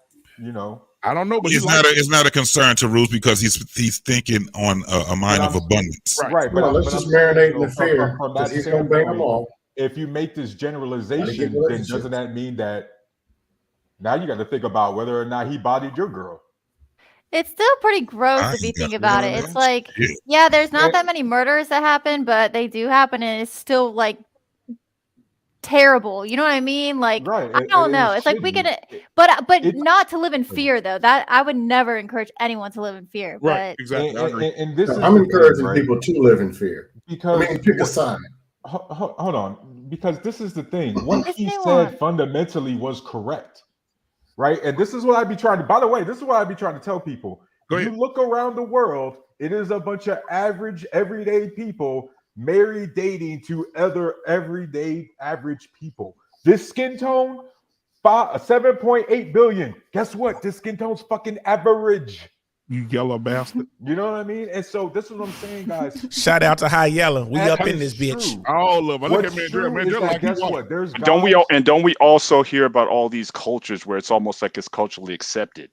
I don't know, but it's not a concern to Ruth because he's thinking on a mind of abundance. Right. But let's just marinate in the fear because he's going to bang them all. If you make this generalization, then doesn't that mean that now you got to think about whether or not he bodied your girl? It's still pretty gross if you think about it. It's like, yeah, there's not that many murders that happen, but they do happen, and it's still like terrible. You know what I mean? Like, right. I don't know. It's like we could, but not to live in fear though. That I would never encourage anyone to live in fear. Right. But, Exactly. And this I'm encouraging people to live in fear. Because pick a side. Hold on, because this is the thing. What he said fundamentally was correct. Right. And this is what I'd be trying to, by the way, this is what I'd be trying to tell people. You look around the world, it is a bunch of average, everyday people married, dating to other everyday, average people. This skin tone, 7.8 billion. Guess what? This skin tone's fucking average. You yellow bastard. You know what I mean? And so this is what I'm saying, guys. Shout out to High Yellow. We up in this bitch. All of them. Look at Mandrell. Like, guess what? There's don't we also hear about all these cultures where it's almost like it's culturally accepted,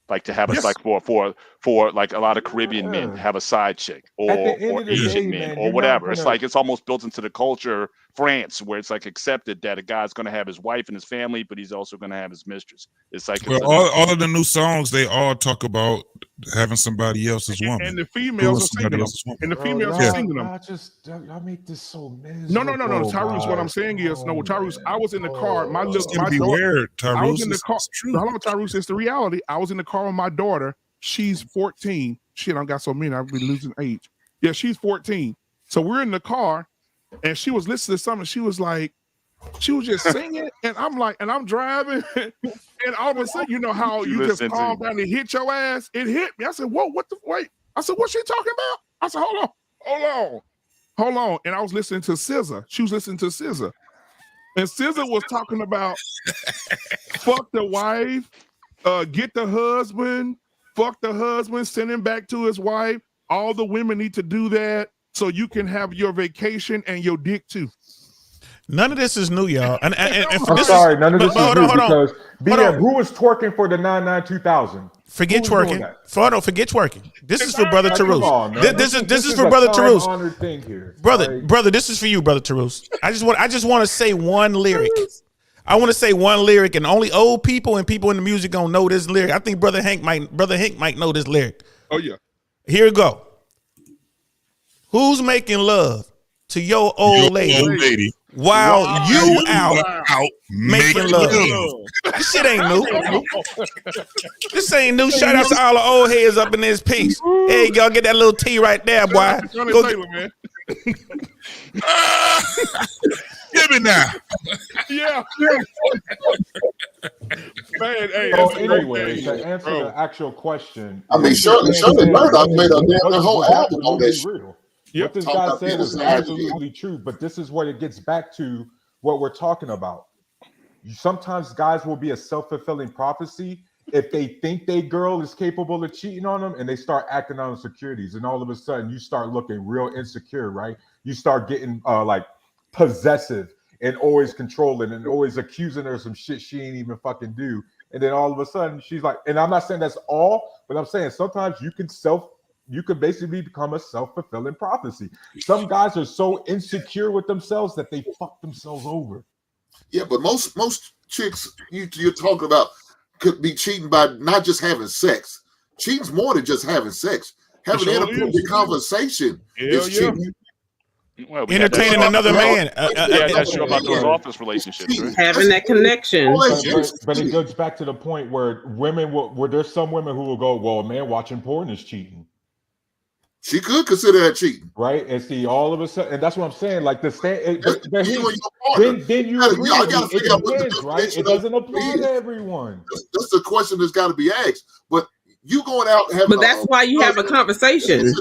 like to have us like for like a lot of Caribbean men have a side chick or Asian men or whatever. It's like it's almost built into the culture. France, where it's like accepted that a guy's going to have his wife and his family, but he's also going to have his mistress. It's like all of the new songs, they all talk about having somebody else's woman, and the females are singing them. And the females are singing them. I make this so miserable. No, Tyrese. What I'm saying is, Tyrese. I was in the car. My daughter. Tyrese. I was in the car. Hold on, Tyrese. It's the reality. I was in the car with my daughter. She's 14. Shit, I got so many. I've been losing age. Yeah, she's 14. So we're in the car. And she was listening to something. She was just singing, and I'm like, and I'm driving, and all of a sudden, you know how you just calm down and hit your ass. It hit me. I said, "Whoa, what the wait?" I said, "What's she talking about?" I said, "Hold on." And I was listening to SZA. She was listening to SZA, and SZA was talking about fuck the wife, get the husband, fuck the husband, send him back to his wife. All the women need to do that. So you can have your vacation and your dick too. None of this is new, y'all. And I'm sorry, none of this is new because BM, who was twerking for the 99-2000? Forget twerking. Forget twerking. This is for Brother Tarus. This is for Brother Tarus. Brother, this is for you, Brother Tarus. I just want to say one lyric. I want to say one lyric, and only old people and people in the music gonna know this lyric. I think Brother Hank might know this lyric. Oh yeah. Here we go. Who's making love to your old lady while you out making love? This shit ain't new. This ain't new. Shout out to all the old heads up in this piece. Hey, y'all get that little T right there, boy. Go Taylor, man. Give it now. Yeah. Man, hey, So that's a great anyway, thing, to answer bro. the actual question, I mean, Shirley Murdoch made a whole album on this. Real. Yep. What this Talking guy about said penis is and vagina. absolutely true, but this is where it gets back to what we're talking about. Sometimes guys will be a self-fulfilling prophecy if they think their girl is capable of cheating on them and they start acting on insecurities, and all of a sudden you start looking real insecure, right? You start getting like possessive and always controlling and always accusing her of some shit she ain't even fucking do. And then all of a sudden she's like, and I'm not saying that's all, but I'm saying sometimes you can basically become a self-fulfilling prophecy. Some guys are so insecure with themselves that they fuck themselves over. Yeah, but most chicks you're talking about could be cheating by not just having sex. Cheating's more than just having sex. Having sure inappropriate conversation is yeah. cheating. Well, we had that Entertaining show- another man. We had that show about those office relationships, right? Having that connection. But it goes back to the point where where there's some women who will go, well, a man watching porn is cheating. She could consider that cheating, right? And see, all of a sudden, and that's what I'm saying. Like the stand, then you Y'all agree. gotta With me. figure out what the It depends, right? definition It doesn't of apply is. to everyone. That's the question that's got to be asked. But you going out and having, But that's why you have a conversation.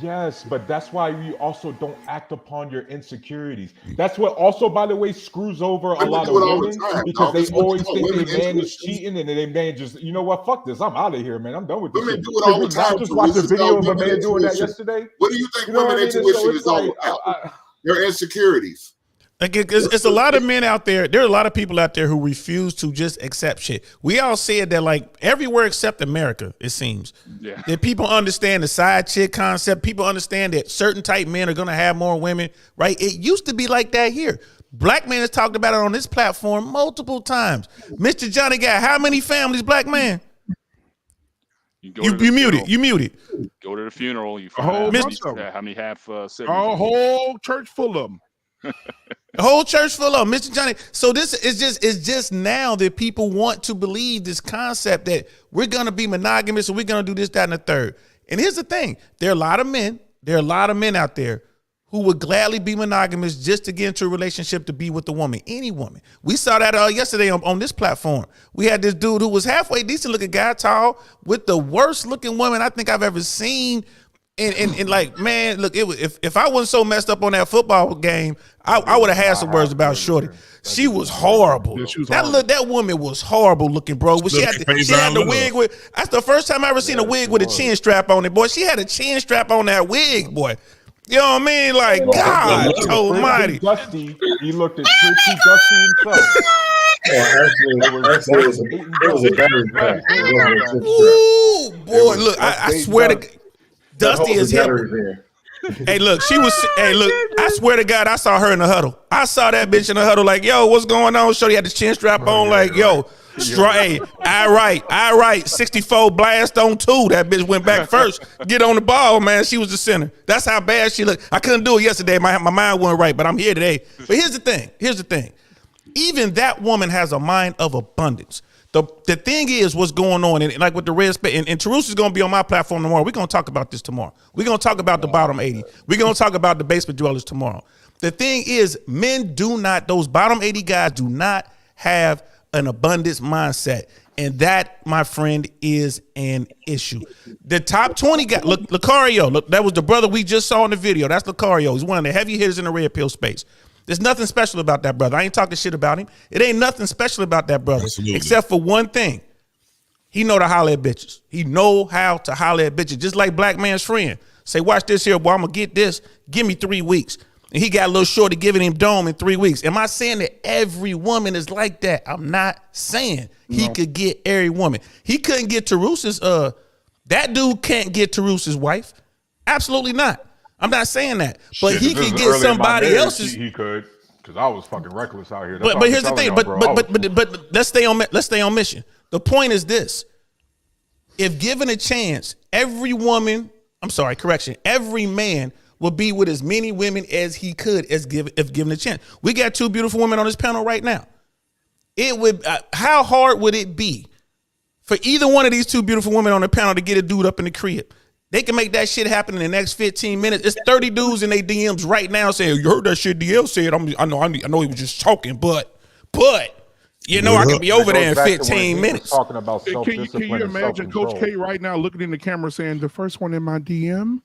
Yes, but that's why we also don't act upon your insecurities. That's what also, by the way, screws over a Women lot do of it all the women time, because dog. they That's what always you call think women their man is intuition. cheating and then their man just, you know what, fuck this, I'm out of here, man. I'm done with this Women shit. do it all Did the we not time. just watch a This is video how of a women man doing that intuition. yesterday? What do you think You know women what I mean? So intuition it's is all like, about? Their insecurities. Like it's a lot of men out there. There are a lot of people out there who refuse to just accept shit. We all said that like everywhere except America, it seems. Yeah. That people understand the side chick concept. People understand that certain type men are gonna have more women, right? It used to be like that here. Black man has talked about it on this platform multiple times. Mr. Johnny got how many families, black man? You muted. You muted. Go to the funeral. You A whole find bunch of them. how many half siblings. A whole church full of them. The whole church full of Mr. Johnny. So this is just now that people want to believe this concept that we're gonna be monogamous and we're gonna do this, that, and the third. And here's the thing: there are a lot of men out there who would gladly be monogamous just to get into a relationship to be with a woman, any woman. We saw that yesterday on this platform. We had this dude who was halfway decent looking guy, tall, with the worst looking woman I think I've ever seen. And like, man, look, it was if I wasn't so messed up on that football game, I would have had some words about Shorty. She was horrible. Yeah, she was horrible. That woman was horrible looking, bro. But she had the wig with. That's the first time I ever seen a wig with a chin strap on it, boy. She had a chin strap on that wig, boy. You know what I mean? Like, God Almighty. Dusty, he looked at pretty Dusty himself. It was a battery pack. Ooh, boy, look, I swear to Dusty is him. Hey, look, I swear to God, I saw her in the huddle. I saw that bitch in the huddle like, yo, what's going on? Shorty had the chin strap on like, yo, hey, I right, 64 blast on 2. That bitch went back first. Get on the ball, man. She was the center. That's how bad she looked. I couldn't do it yesterday. My mind wasn't right, but I'm here today. But here's the thing. Even that woman has a mind of abundance. The thing is what's going on, and like with the red space, and Terus is going to be on my platform tomorrow. We're going to talk about this tomorrow. We're going to talk about the bottom 80. We're going to talk about the basement dwellers tomorrow. The thing is, those bottom 80 guys do not have an abundance mindset. And that, my friend, is an issue. The top 20 guys, look, Lucario, look, that was the brother we just saw in the video. That's Lucario. He's one of the heavy hitters in the red pill space. There's nothing special about that brother. I ain't talking shit about him. It ain't nothing special about that brother. Absolutely. Except for one thing. He know to holler at bitches. He know how to holler at bitches. Just like Black Man's friend. Say, watch this here, boy. I'm going to get this. Give me 3 weeks. And he got a little shorty giving him dome in 3 weeks. Am I saying that every woman is like that? I'm not saying he could get every woman. He couldn't get Terus's, that dude can't get Terus's wife. Absolutely not. I'm not saying that, but he can get somebody else's. He could, because I was fucking reckless out here. But here's the thing. But let's stay on mission. The point is this: if given a chance, every man would be with as many women as he could if given a chance. We got 2 beautiful women on this panel right now. It would how hard would it be for either one of these 2 beautiful women on the panel to get a dude up in the crib? They can make that shit happen in the next 15 minutes. It's 30 dudes in their DMs right now saying, "You heard that shit DL said? I know he was just talking, but you know I can be over there in 15 minutes." Talking about Can you imagine Coach K right now looking in the camera saying, "The first one in my DM,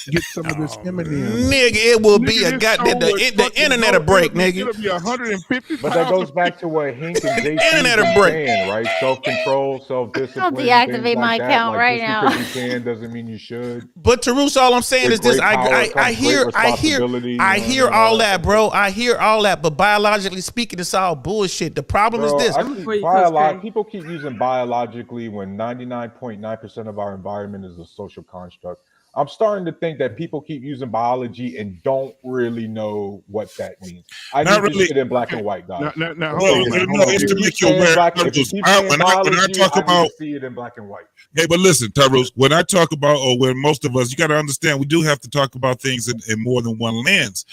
get some of this Eminem." Nigga, it will be a goddamn the internet a break, nigga. It'll be 150. But that goes back to what Hink and JC internet a been break. saying, right? Self-control, self-discipline. I'll deactivate my account right just now. Because you can doesn't mean you should. But Tarus, all I'm saying is this: Great power I comes hear great responsibility, hear all that, bro. I hear all that, but biologically speaking, it's all bullshit. The problem is this: people keep using biologically when 99.9% of our environment is a social construct. I'm starting to think that people keep using biology and don't really know what that means. I Not need really. to get in black and white, guys. Now, It's to make you aware. When I talk about, see it in black and white. hey, but listen, Tyrus, when I talk about, or when most of us, you got to understand, we do have to talk about things in more than one lens.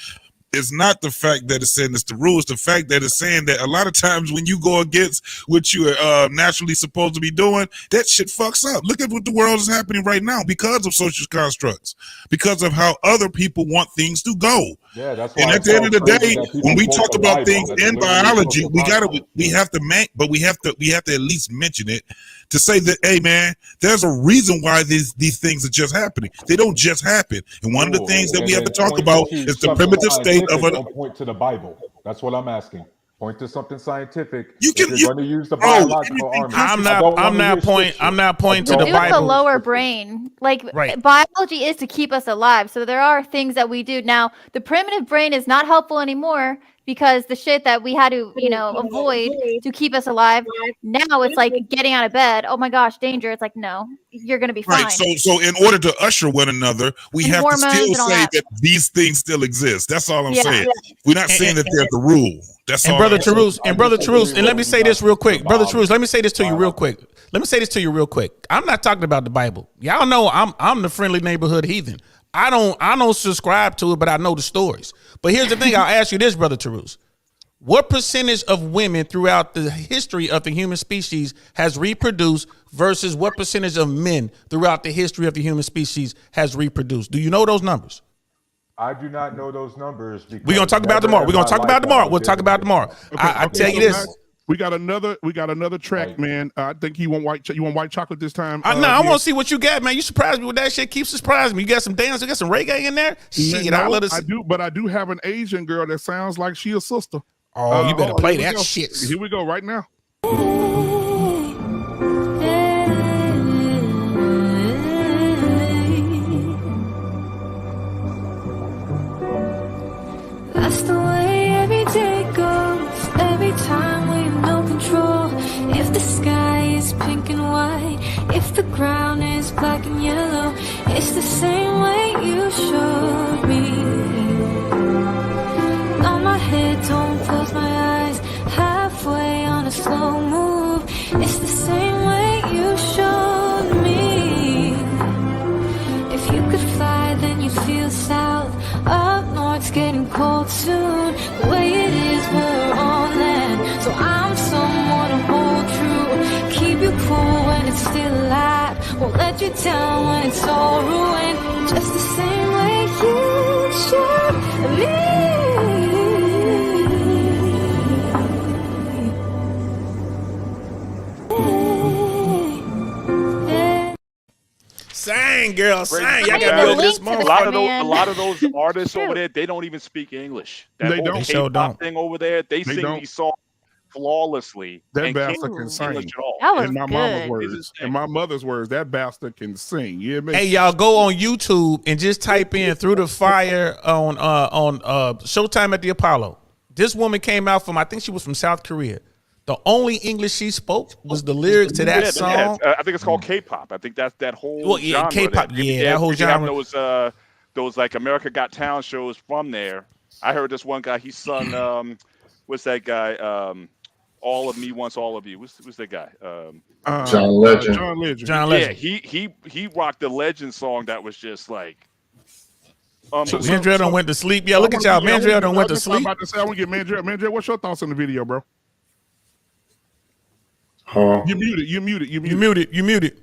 It's not the fact that it's saying it's the rules, the fact that it's saying that a lot of times when you go against what you are naturally supposed to be doing, that shit fucks up. Look at what the world is happening right now because of social constructs, because of how other people want things to go. Yeah, that's why. And at the end of the day, when we talk about things in biology, we have to at least mention it to say that, hey man, there's a reason why these things are just happening. They don't just happen. And one of the things that we have to talk about is the primitive state of Don't point to the Bible. That's what I'm asking. Point to something scientific. You If you're going to use the biological army. I'm not pointing to the Use Bible. the lower brain. Like Right. biology is to keep us alive. So there are things that we do. Now, the primitive brain is not helpful anymore because the shit that we had to, avoid to keep us alive. Now it's like getting out of bed. Oh my gosh, danger. It's like, no, you're going to be fine. Right. So in order to usher one another, we And have to hormones still and all say that. that these things still exist. That's all I'm Yeah. saying. We're not saying that they're the rule. That's And all. brother I'm saying. Tarus, and let me say this real quick. Brother Tarus, let me say this to you real quick. I'm not talking about the Bible. Y'all know I'm the friendly neighborhood heathen. I don't subscribe to it, but I know the stories. But here's the thing, I'll ask you this, brother Tarus. What percentage of women throughout the history of the human species has reproduced versus what percentage of men throughout the history of the human species has reproduced? Do you know those numbers? I do not know those numbers. We're going to talk about tomorrow. We'll talk about tomorrow. I tell you this. We got another track, man. I think you want white chocolate this time. I want to see what you got, man. You surprised me with that shit. Keep surprising me. You got some dance, you got some reggae in there. Shit, No, I love this. I do, but I do have an Asian girl that sounds like she a sister. Oh, you better play here we that go. shit. Here we go right now. That's the way every day goes. Every time we have no control. If the sky is pink and white, if the ground is black and yellow, it's the same way you showed me. On my head, don't close my eyes. Halfway on a slow move, it's the same way you showed me. If you could fly, then you'd feel south. Up north's getting cold soon. The way it is, we're on land. So I'm someone to hold true. Keep you cool when it's still alive. Won't let you down when it's all ruined. Just the same way you showed me. Sing, girl, sing. Crazy. Y'all I got need me a on this link to moment. this, A lot of those artists over there, they don't even speak English. That They whole don't. They sure K-pop don't. thing over there, they sing don't. these songs flawlessly. That and bastard can't can speak English sing. at all. That was In my good. mama's words, in my mother's words, that bastard can sing. You hear me? Hey, y'all go on YouTube and just type in "Through the Fire" on Showtime at the Apollo. This woman came out from, I think she was from South Korea. The only English she spoke was the lyrics to that song. I think it's called K-pop. I think that's that whole Well, yeah, genre. K-pop, that whole they have genre. those like America Got Talent shows from there. I heard this one guy. He sung what's that guy? all of me wants all of you. What's that guy? John Legend. John Legend. John Yeah, Legend. he rocked the Legend song that was just like. Mandrell done went to sleep. Yeah, look at y'all. Mandrell done went to sleep. I'm about to say, I want to get Mandrell. Mandrell, what's your thoughts on the video, bro? You muted. You muted.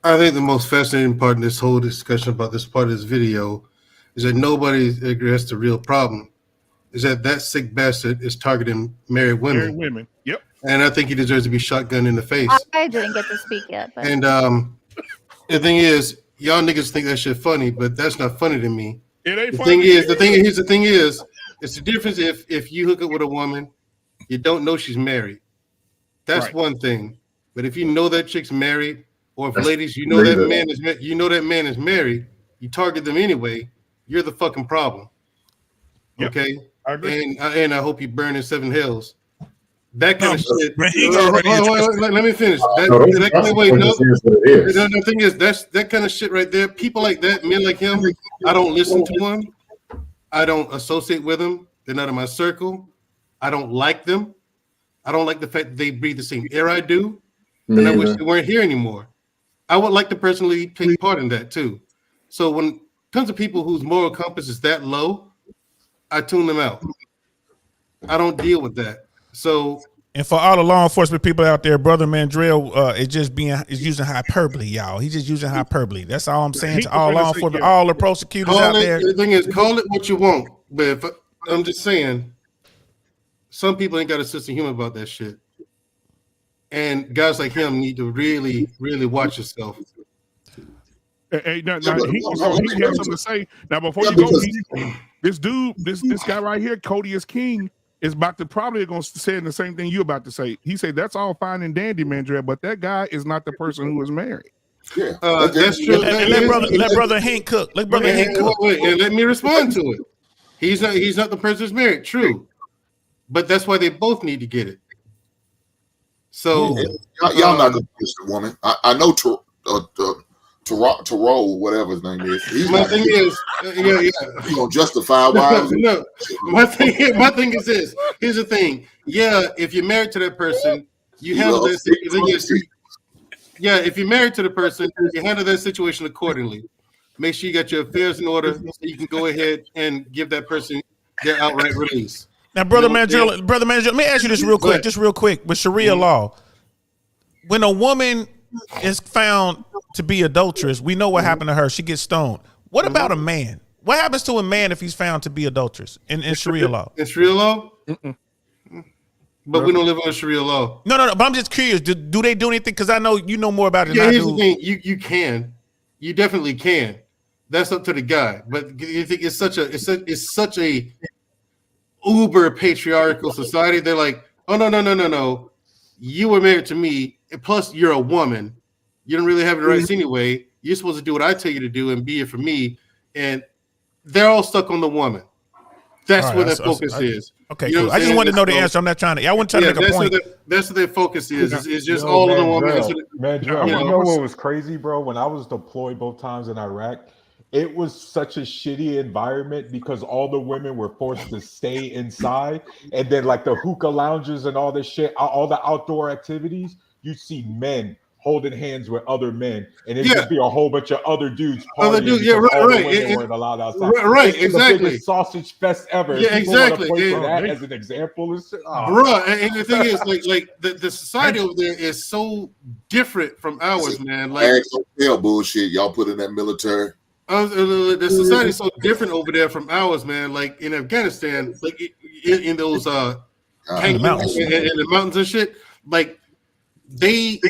I think the most fascinating part in this whole discussion about this part of this video is that nobody addressed the real problem. Is that sick bastard is targeting married women. Married women. Yep. And I think he deserves to be shotgunned in the face. I didn't get to speak yet. But. And the thing is, y'all niggas think that shit funny, but that's not funny to me. It ain't the funny. The thing is, it's the difference if you hook up with a woman, you don't know she's married. That's one thing. But if you know that chick's married, or if ladies, you know that man is married, you target them anyway, you're the fucking problem. Yep. Okay? I agree. And I hope you burn in 7 hells. That kind of shit. Let me finish. The thing is, that's that kind of shit right there. People like that, men like him, I don't listen to them. I don't associate with them. They're not in my circle. I don't like them. I don't like the fact that they breathe the same air I do. And I wish they weren't here anymore. I would like to personally take part in that too. So when it comes to people whose moral compass is that low, I tune them out. I don't deal with that. So, and for all the law enforcement people out there, Brother Mandrell is using hyperbole, y'all. He's just using hyperbole. That's all I'm saying to all law enforcement, all the prosecutors out there. The thing is, call it what you want, but if I'm just saying, some people ain't got a sense of humor about that shit. And guys like him need to really, really watch yourself. Hey, now, he has something to say. Now, before you go, this dude, this guy right here, Cody is King, is about to probably going to say the same thing you about to say. He said that's all fine and dandy, Mandrell, but that guy is not the person who is married. Yeah, that's true. Let brother Hank cook. Let brother Hank cook. Wait, and let me respond to it. He's not the person who's married. True, but that's why they both need to get it. So y'all not gonna push the woman. I know Terrell, whatever his name is. My thing is, you gonna justify why? No. My thing is this. Here's the thing. Yeah, if you're married to that person, you handle that. Yeah, if you're married to the person, you handle that situation accordingly. Make sure you got your affairs in order, so you can go ahead and give that person their outright release. Now, Brother Mandrell, let me ask you this real quick. With Sharia law, when a woman is found to be adulterous, we know what happened to her. She gets stoned. What about a man? What happens to a man if he's found to be adulterous in Sharia law? In Sharia law? But we don't live under Sharia law. No. But I'm just curious. Do they do anything? Because I know you know more about it. Yeah, here's the thing. You can. You definitely can. That's up to the guy. But you think it's such a uber patriarchal society. They're like, oh no. You were married to me, and plus you're a woman. You don't really have the rights anyway. You're supposed to do what I tell you to do and be here for me. And they're all stuck on the woman. That's where their focus is. Okay, cool. I just wanted to know the answer. I'm not trying to. I wasn't trying to make a point. That's what their focus is. It's just all on the woman. Mandrell, you know what was crazy, bro? When I was deployed both times in Iraq, it was such a shitty environment because all the women were forced to stay inside, and then like the hookah lounges and all this shit, all the outdoor activities, you see men holding hands with other men, and it'd just be a whole bunch of other dudes. Other dudes, yeah, right. Weren't allowed outside. Right, it's exactly. The biggest sausage fest ever. Yeah, exactly. That as an example, and shit. Bro, and the thing is, like the society over there is so different from ours, man. Like bullshit, y'all put in that military. The society is so different over there from ours, man. Like in Afghanistan, like in those in the mountains and shit, like they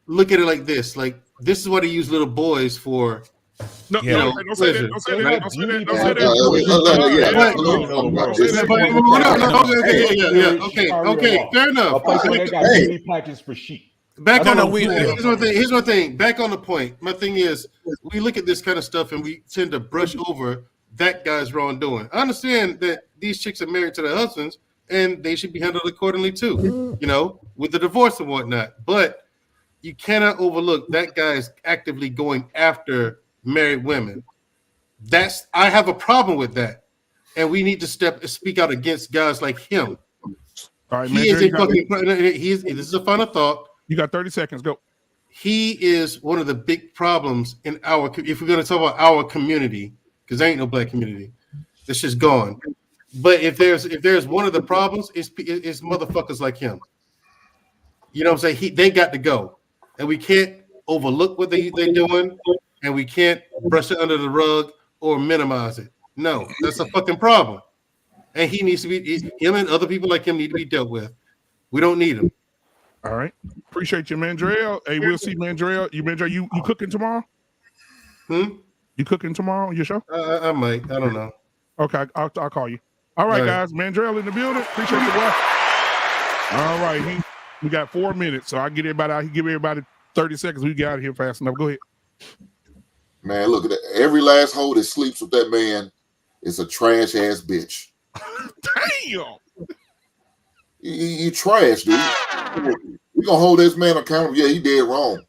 look at it like this. Like this is what they use little boys for. No, don't say that. Don't say that. Don't say that. Don't say that. Okay, fair enough. They got beauty packets for sheep. Here's one thing. Back on the point. My thing is, we look at this kind of stuff and we tend to brush over that guy's wrongdoing. I understand that these chicks are married to their husbands and they should be handled accordingly too, with the divorce and whatnot. But you cannot overlook that guy is actively going after married women. I have a problem with that. And we need to speak out against guys like him. All right, He is a fucking. This is a final thought. You got 30 seconds. Go. He is one of the big problems in our. If we're going to talk about our community, because there ain't no black community, it's just gone. But if there's one of the problems, it's motherfuckers like him. You know what I'm saying? They got to go, and we can't overlook what they're doing, and we can't brush it under the rug or minimize it. No, that's a fucking problem, and he needs to be. Him and other people like him need to be dealt with. We don't need him. All right, appreciate you, Mandrell. Hey, we'll see, Mandrell. You cooking tomorrow? You cooking tomorrow on your show? I might. I don't know. Okay, I'll call you. All right, guys. Mandrell in the building. Appreciate you, boy. All right, we got 4 minutes, so I get everybody out. He give everybody 30 seconds. We get out of here fast enough. Go ahead. Man, look at that. Every last hoe that sleeps with that man is a trash ass bitch. Damn. You trash, dude. We're gonna hold this man accountable. Yeah, he did wrong.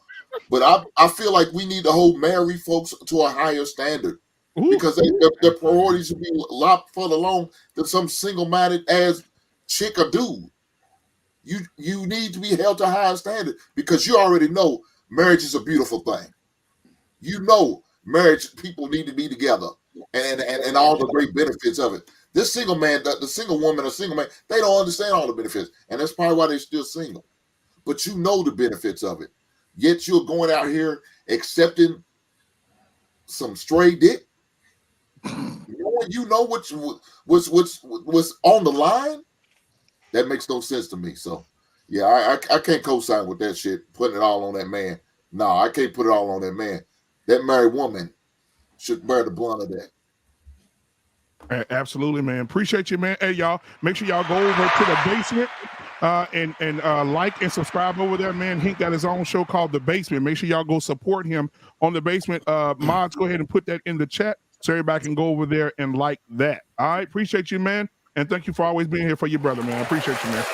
But I feel like we need to hold married folks to a higher standard. Because their priorities should be a lot further along than some single-minded ass chick or dude. You need to be held to a higher standard because you already know marriage is a beautiful thing. You know marriage, people need to be together and all the great benefits of it. This single man, the single woman or single man, they don't understand all the benefits. And that's probably why they're still single. But you know the benefits of it. Yet you're going out here accepting some stray dick. You know what's on the line? That makes no sense to me. So, yeah, I can't co-sign with that shit, putting it all on that man. No, I can't put it all on that man. That married woman should bear the blunt of that. Absolutely, man. Appreciate you, man. Hey, y'all, make sure y'all go over to the basement and like and subscribe over there, man. He got his own show called The Basement. Make sure y'all go support him on The Basement. Mods, go ahead and put that in the chat so everybody can go over there and like that. All right, appreciate you, man. And thank you for always being here for your brother, man. I appreciate you, man.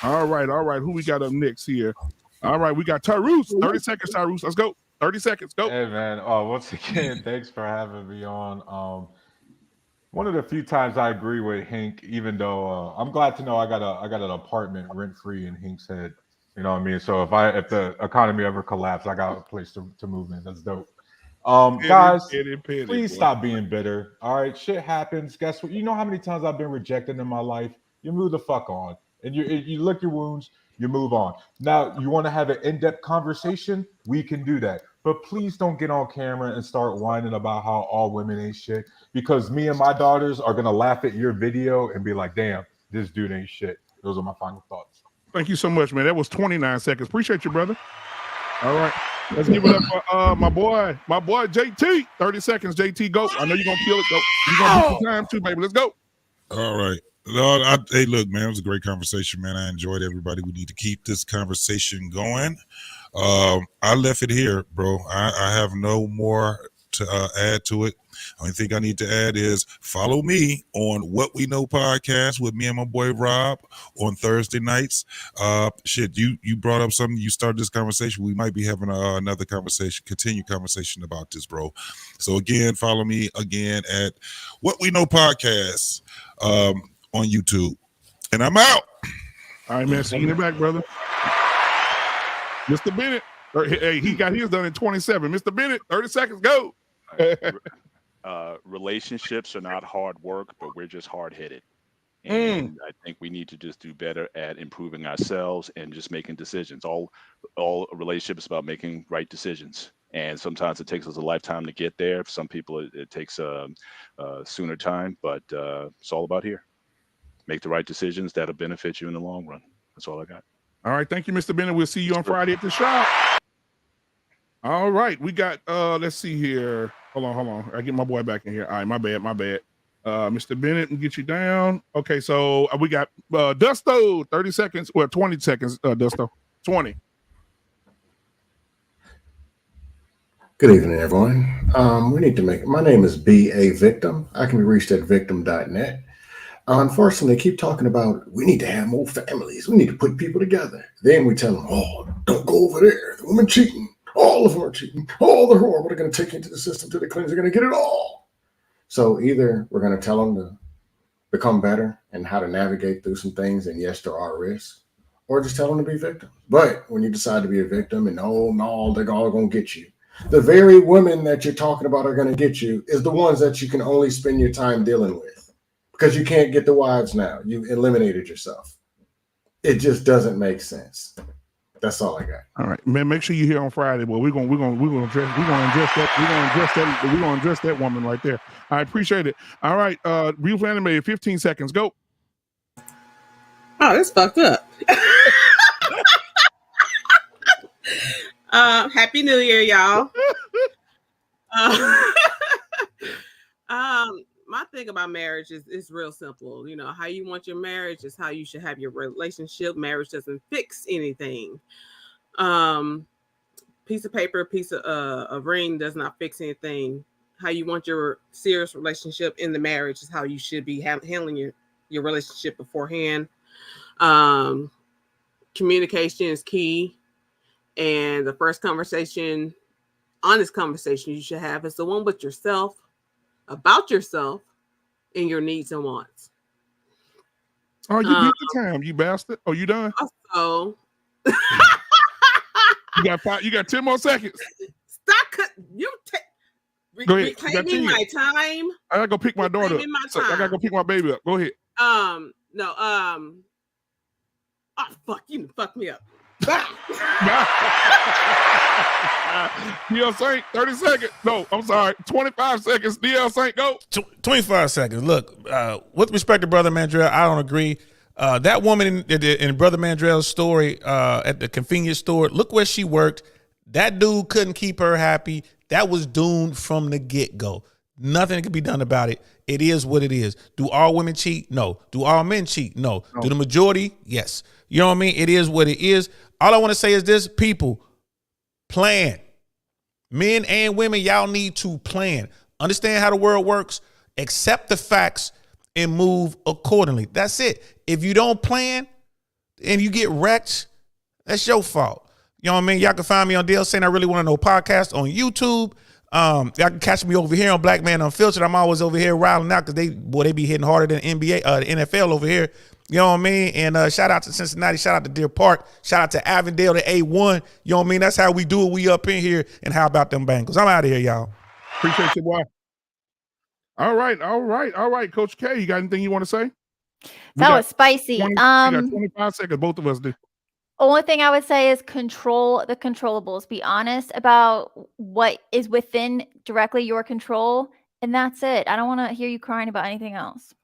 All right. Who we got up next here? All right, we got Tyrus. 30 seconds, Tyrus. Let's go. 30 seconds. Go. Hey, man. Once again, thanks for having me on. One of the few times I agree with Hink, even though I'm glad to know I got an apartment rent free in Hink's Head. You know what I mean? So if the economy ever collapsed, I got a place to move in. That's dope. Guys, please stop being bitter. All right, shit happens. Guess what? You know how many times I've been rejected in my life? You move the fuck on, and you lick your wounds. You move on. Now, you want to have an in-depth conversation? We can do that. But please don't get on camera and start whining about how all women ain't shit, because me and my daughters are gonna laugh at your video and be like, "Damn, this dude ain't shit." Those are my final thoughts. Thank you so much, man. That was 29 seconds. Appreciate you, brother. All right. Let's give it up for my boy JT. 30 seconds, JT. Go. I know you're gonna kill it. Go. You're gonna do some time too, baby. Let's go. All right. Hey, look, man, it was a great conversation, man. I enjoyed everybody. We need to keep this conversation going. I left it here, bro. I have no more to add to it. Only thing I need to add is follow me on What We Know podcast with me and my boy Rob on Thursday nights. You brought up something. You started this conversation. We might be having another conversation, continued conversation about this, bro. So again, follow me again at What We Know podcast on YouTube. And I'm out. All right, man. See you in the back, brother. Mr. Bennett. Hey, he got his done in 27. Mr. Bennett, 30 seconds. Go. Relationships are not hard work, but we're just hard-headed. And I think we need to just do better at improving ourselves and just making decisions. All relationships about making right decisions. And sometimes it takes us a lifetime to get there. For some people, it takes sooner time, but it's all about here. Make the right decisions that'll benefit you in the long run. That's all I got. All right. Thank you, Mr. Bennett. We'll see you on Friday at the shop. All right. We got, let's see here. Hold on. I get my boy back in here. All right. My bad. Mr. Bennett, and get you down. Okay. So we got Dusto, 30 seconds, or 20 seconds, Dusto. 20. Good evening, everyone. We need to my name is B.A. Victim. I can be reached at victim.net. Unfortunately, they keep talking about we need to have more families. We need to put people together. Then we tell them, oh, don't go over there. The woman cheating. All of them are cheating. All the whore. What are going to take into the system to the cleanse? They're going to get it all. So either we're going to tell them to become better and how to navigate through some things. And yes, there are risks, or just tell them to be victims. But when you decide to be a victim and no, they're all going to get you. The very women that you're talking about are going to get you is the ones that you can only spend your time dealing with, because you can't get the wives now. You eliminated yourself. It just doesn't make sense. That's all I got. All right, man. Make sure you're here on Friday. Well, we're gonna address that woman right there. I appreciate it. All right, Real Animated, 15 seconds. Go. Oh, that's fucked up. Happy New Year, y'all. My thing about marriage is real simple. You know, how you want your marriage is how you should have your relationship. Marriage doesn't fix anything. Piece of paper, piece of a ring does not fix anything. How you want your serious relationship in the marriage is how you should be handling your relationship beforehand. Communication is key. And the first conversation, honest conversation you should have is the one with yourself, about yourself, and your needs and wants. Oh, you beat the time, you bastard. Oh, you done? Also, you got 10 more seconds. Stop. Go ahead. Reclaiming my time. I gotta go pick my daughter up. So I gotta go pick my baby up. Go ahead. Oh fuck, you fucked me up. DL Saint, 30 seconds. No, I'm sorry, 25 seconds. DL Saint, go. 25 seconds. Look, with respect to Brother Mandrell, I don't agree. That woman in Brother Mandrell's story at the convenience store, look where she worked. That dude couldn't keep her happy. That was doomed from the get-go. Nothing can be done about it. It is what it is. Do all women cheat? No. Do all men cheat? No. Do the majority? Yes. You know what I mean? It is what it is. All I want to say is this, people, plan. Men and women, y'all need to plan. Understand how the world works. Accept the facts and move accordingly. That's it. If you don't plan and you get wrecked, that's your fault. You know what I mean? Y'all can find me on DL Saying I Really Want to Know podcast on YouTube. Y'all can catch me over here on Black Man Unfiltered. I'm always over here riling out because they be hitting harder than NBA, the NFL over here. You know what I mean? And shout out to Cincinnati. Shout out to Deer Park. Shout out to Avondale, the A1. You know what I mean? That's how we do it. We up in here. And how about them Bengals? I'm out of here, y'all. Appreciate you, boy. All right. Coach K, you got anything you want to say? That was spicy. 20, we got 25 seconds. Both of us do. Only thing I would say is control the controllables. Be honest about what is within directly your control, and that's it. I don't want to hear you crying about anything else.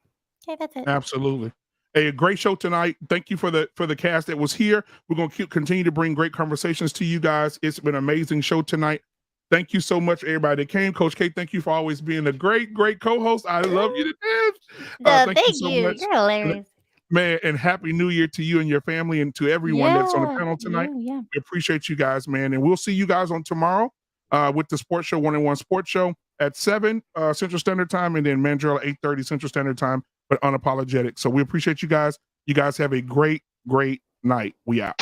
Okay, that's it. Absolutely. Hey, a great show tonight. Thank you for the cast that was here. We're going to continue to bring great conversations to you guys. It's been an amazing show tonight. Thank you so much, everybody that came. Coach K, thank you for always being a great co-host. I love you to death. Thank you so much. You're hilarious. Man, and Happy New Year to you and your family and to everyone that's on the panel tonight. Yeah. We appreciate you guys, man. And we'll see you guys on tomorrow with the Sports Show, 1-on-1 Sports Show at 7 Central Standard Time, and then Mandrell 8:30 Central Standard Time, but unapologetic. So we appreciate you guys. You guys have a great night. We out.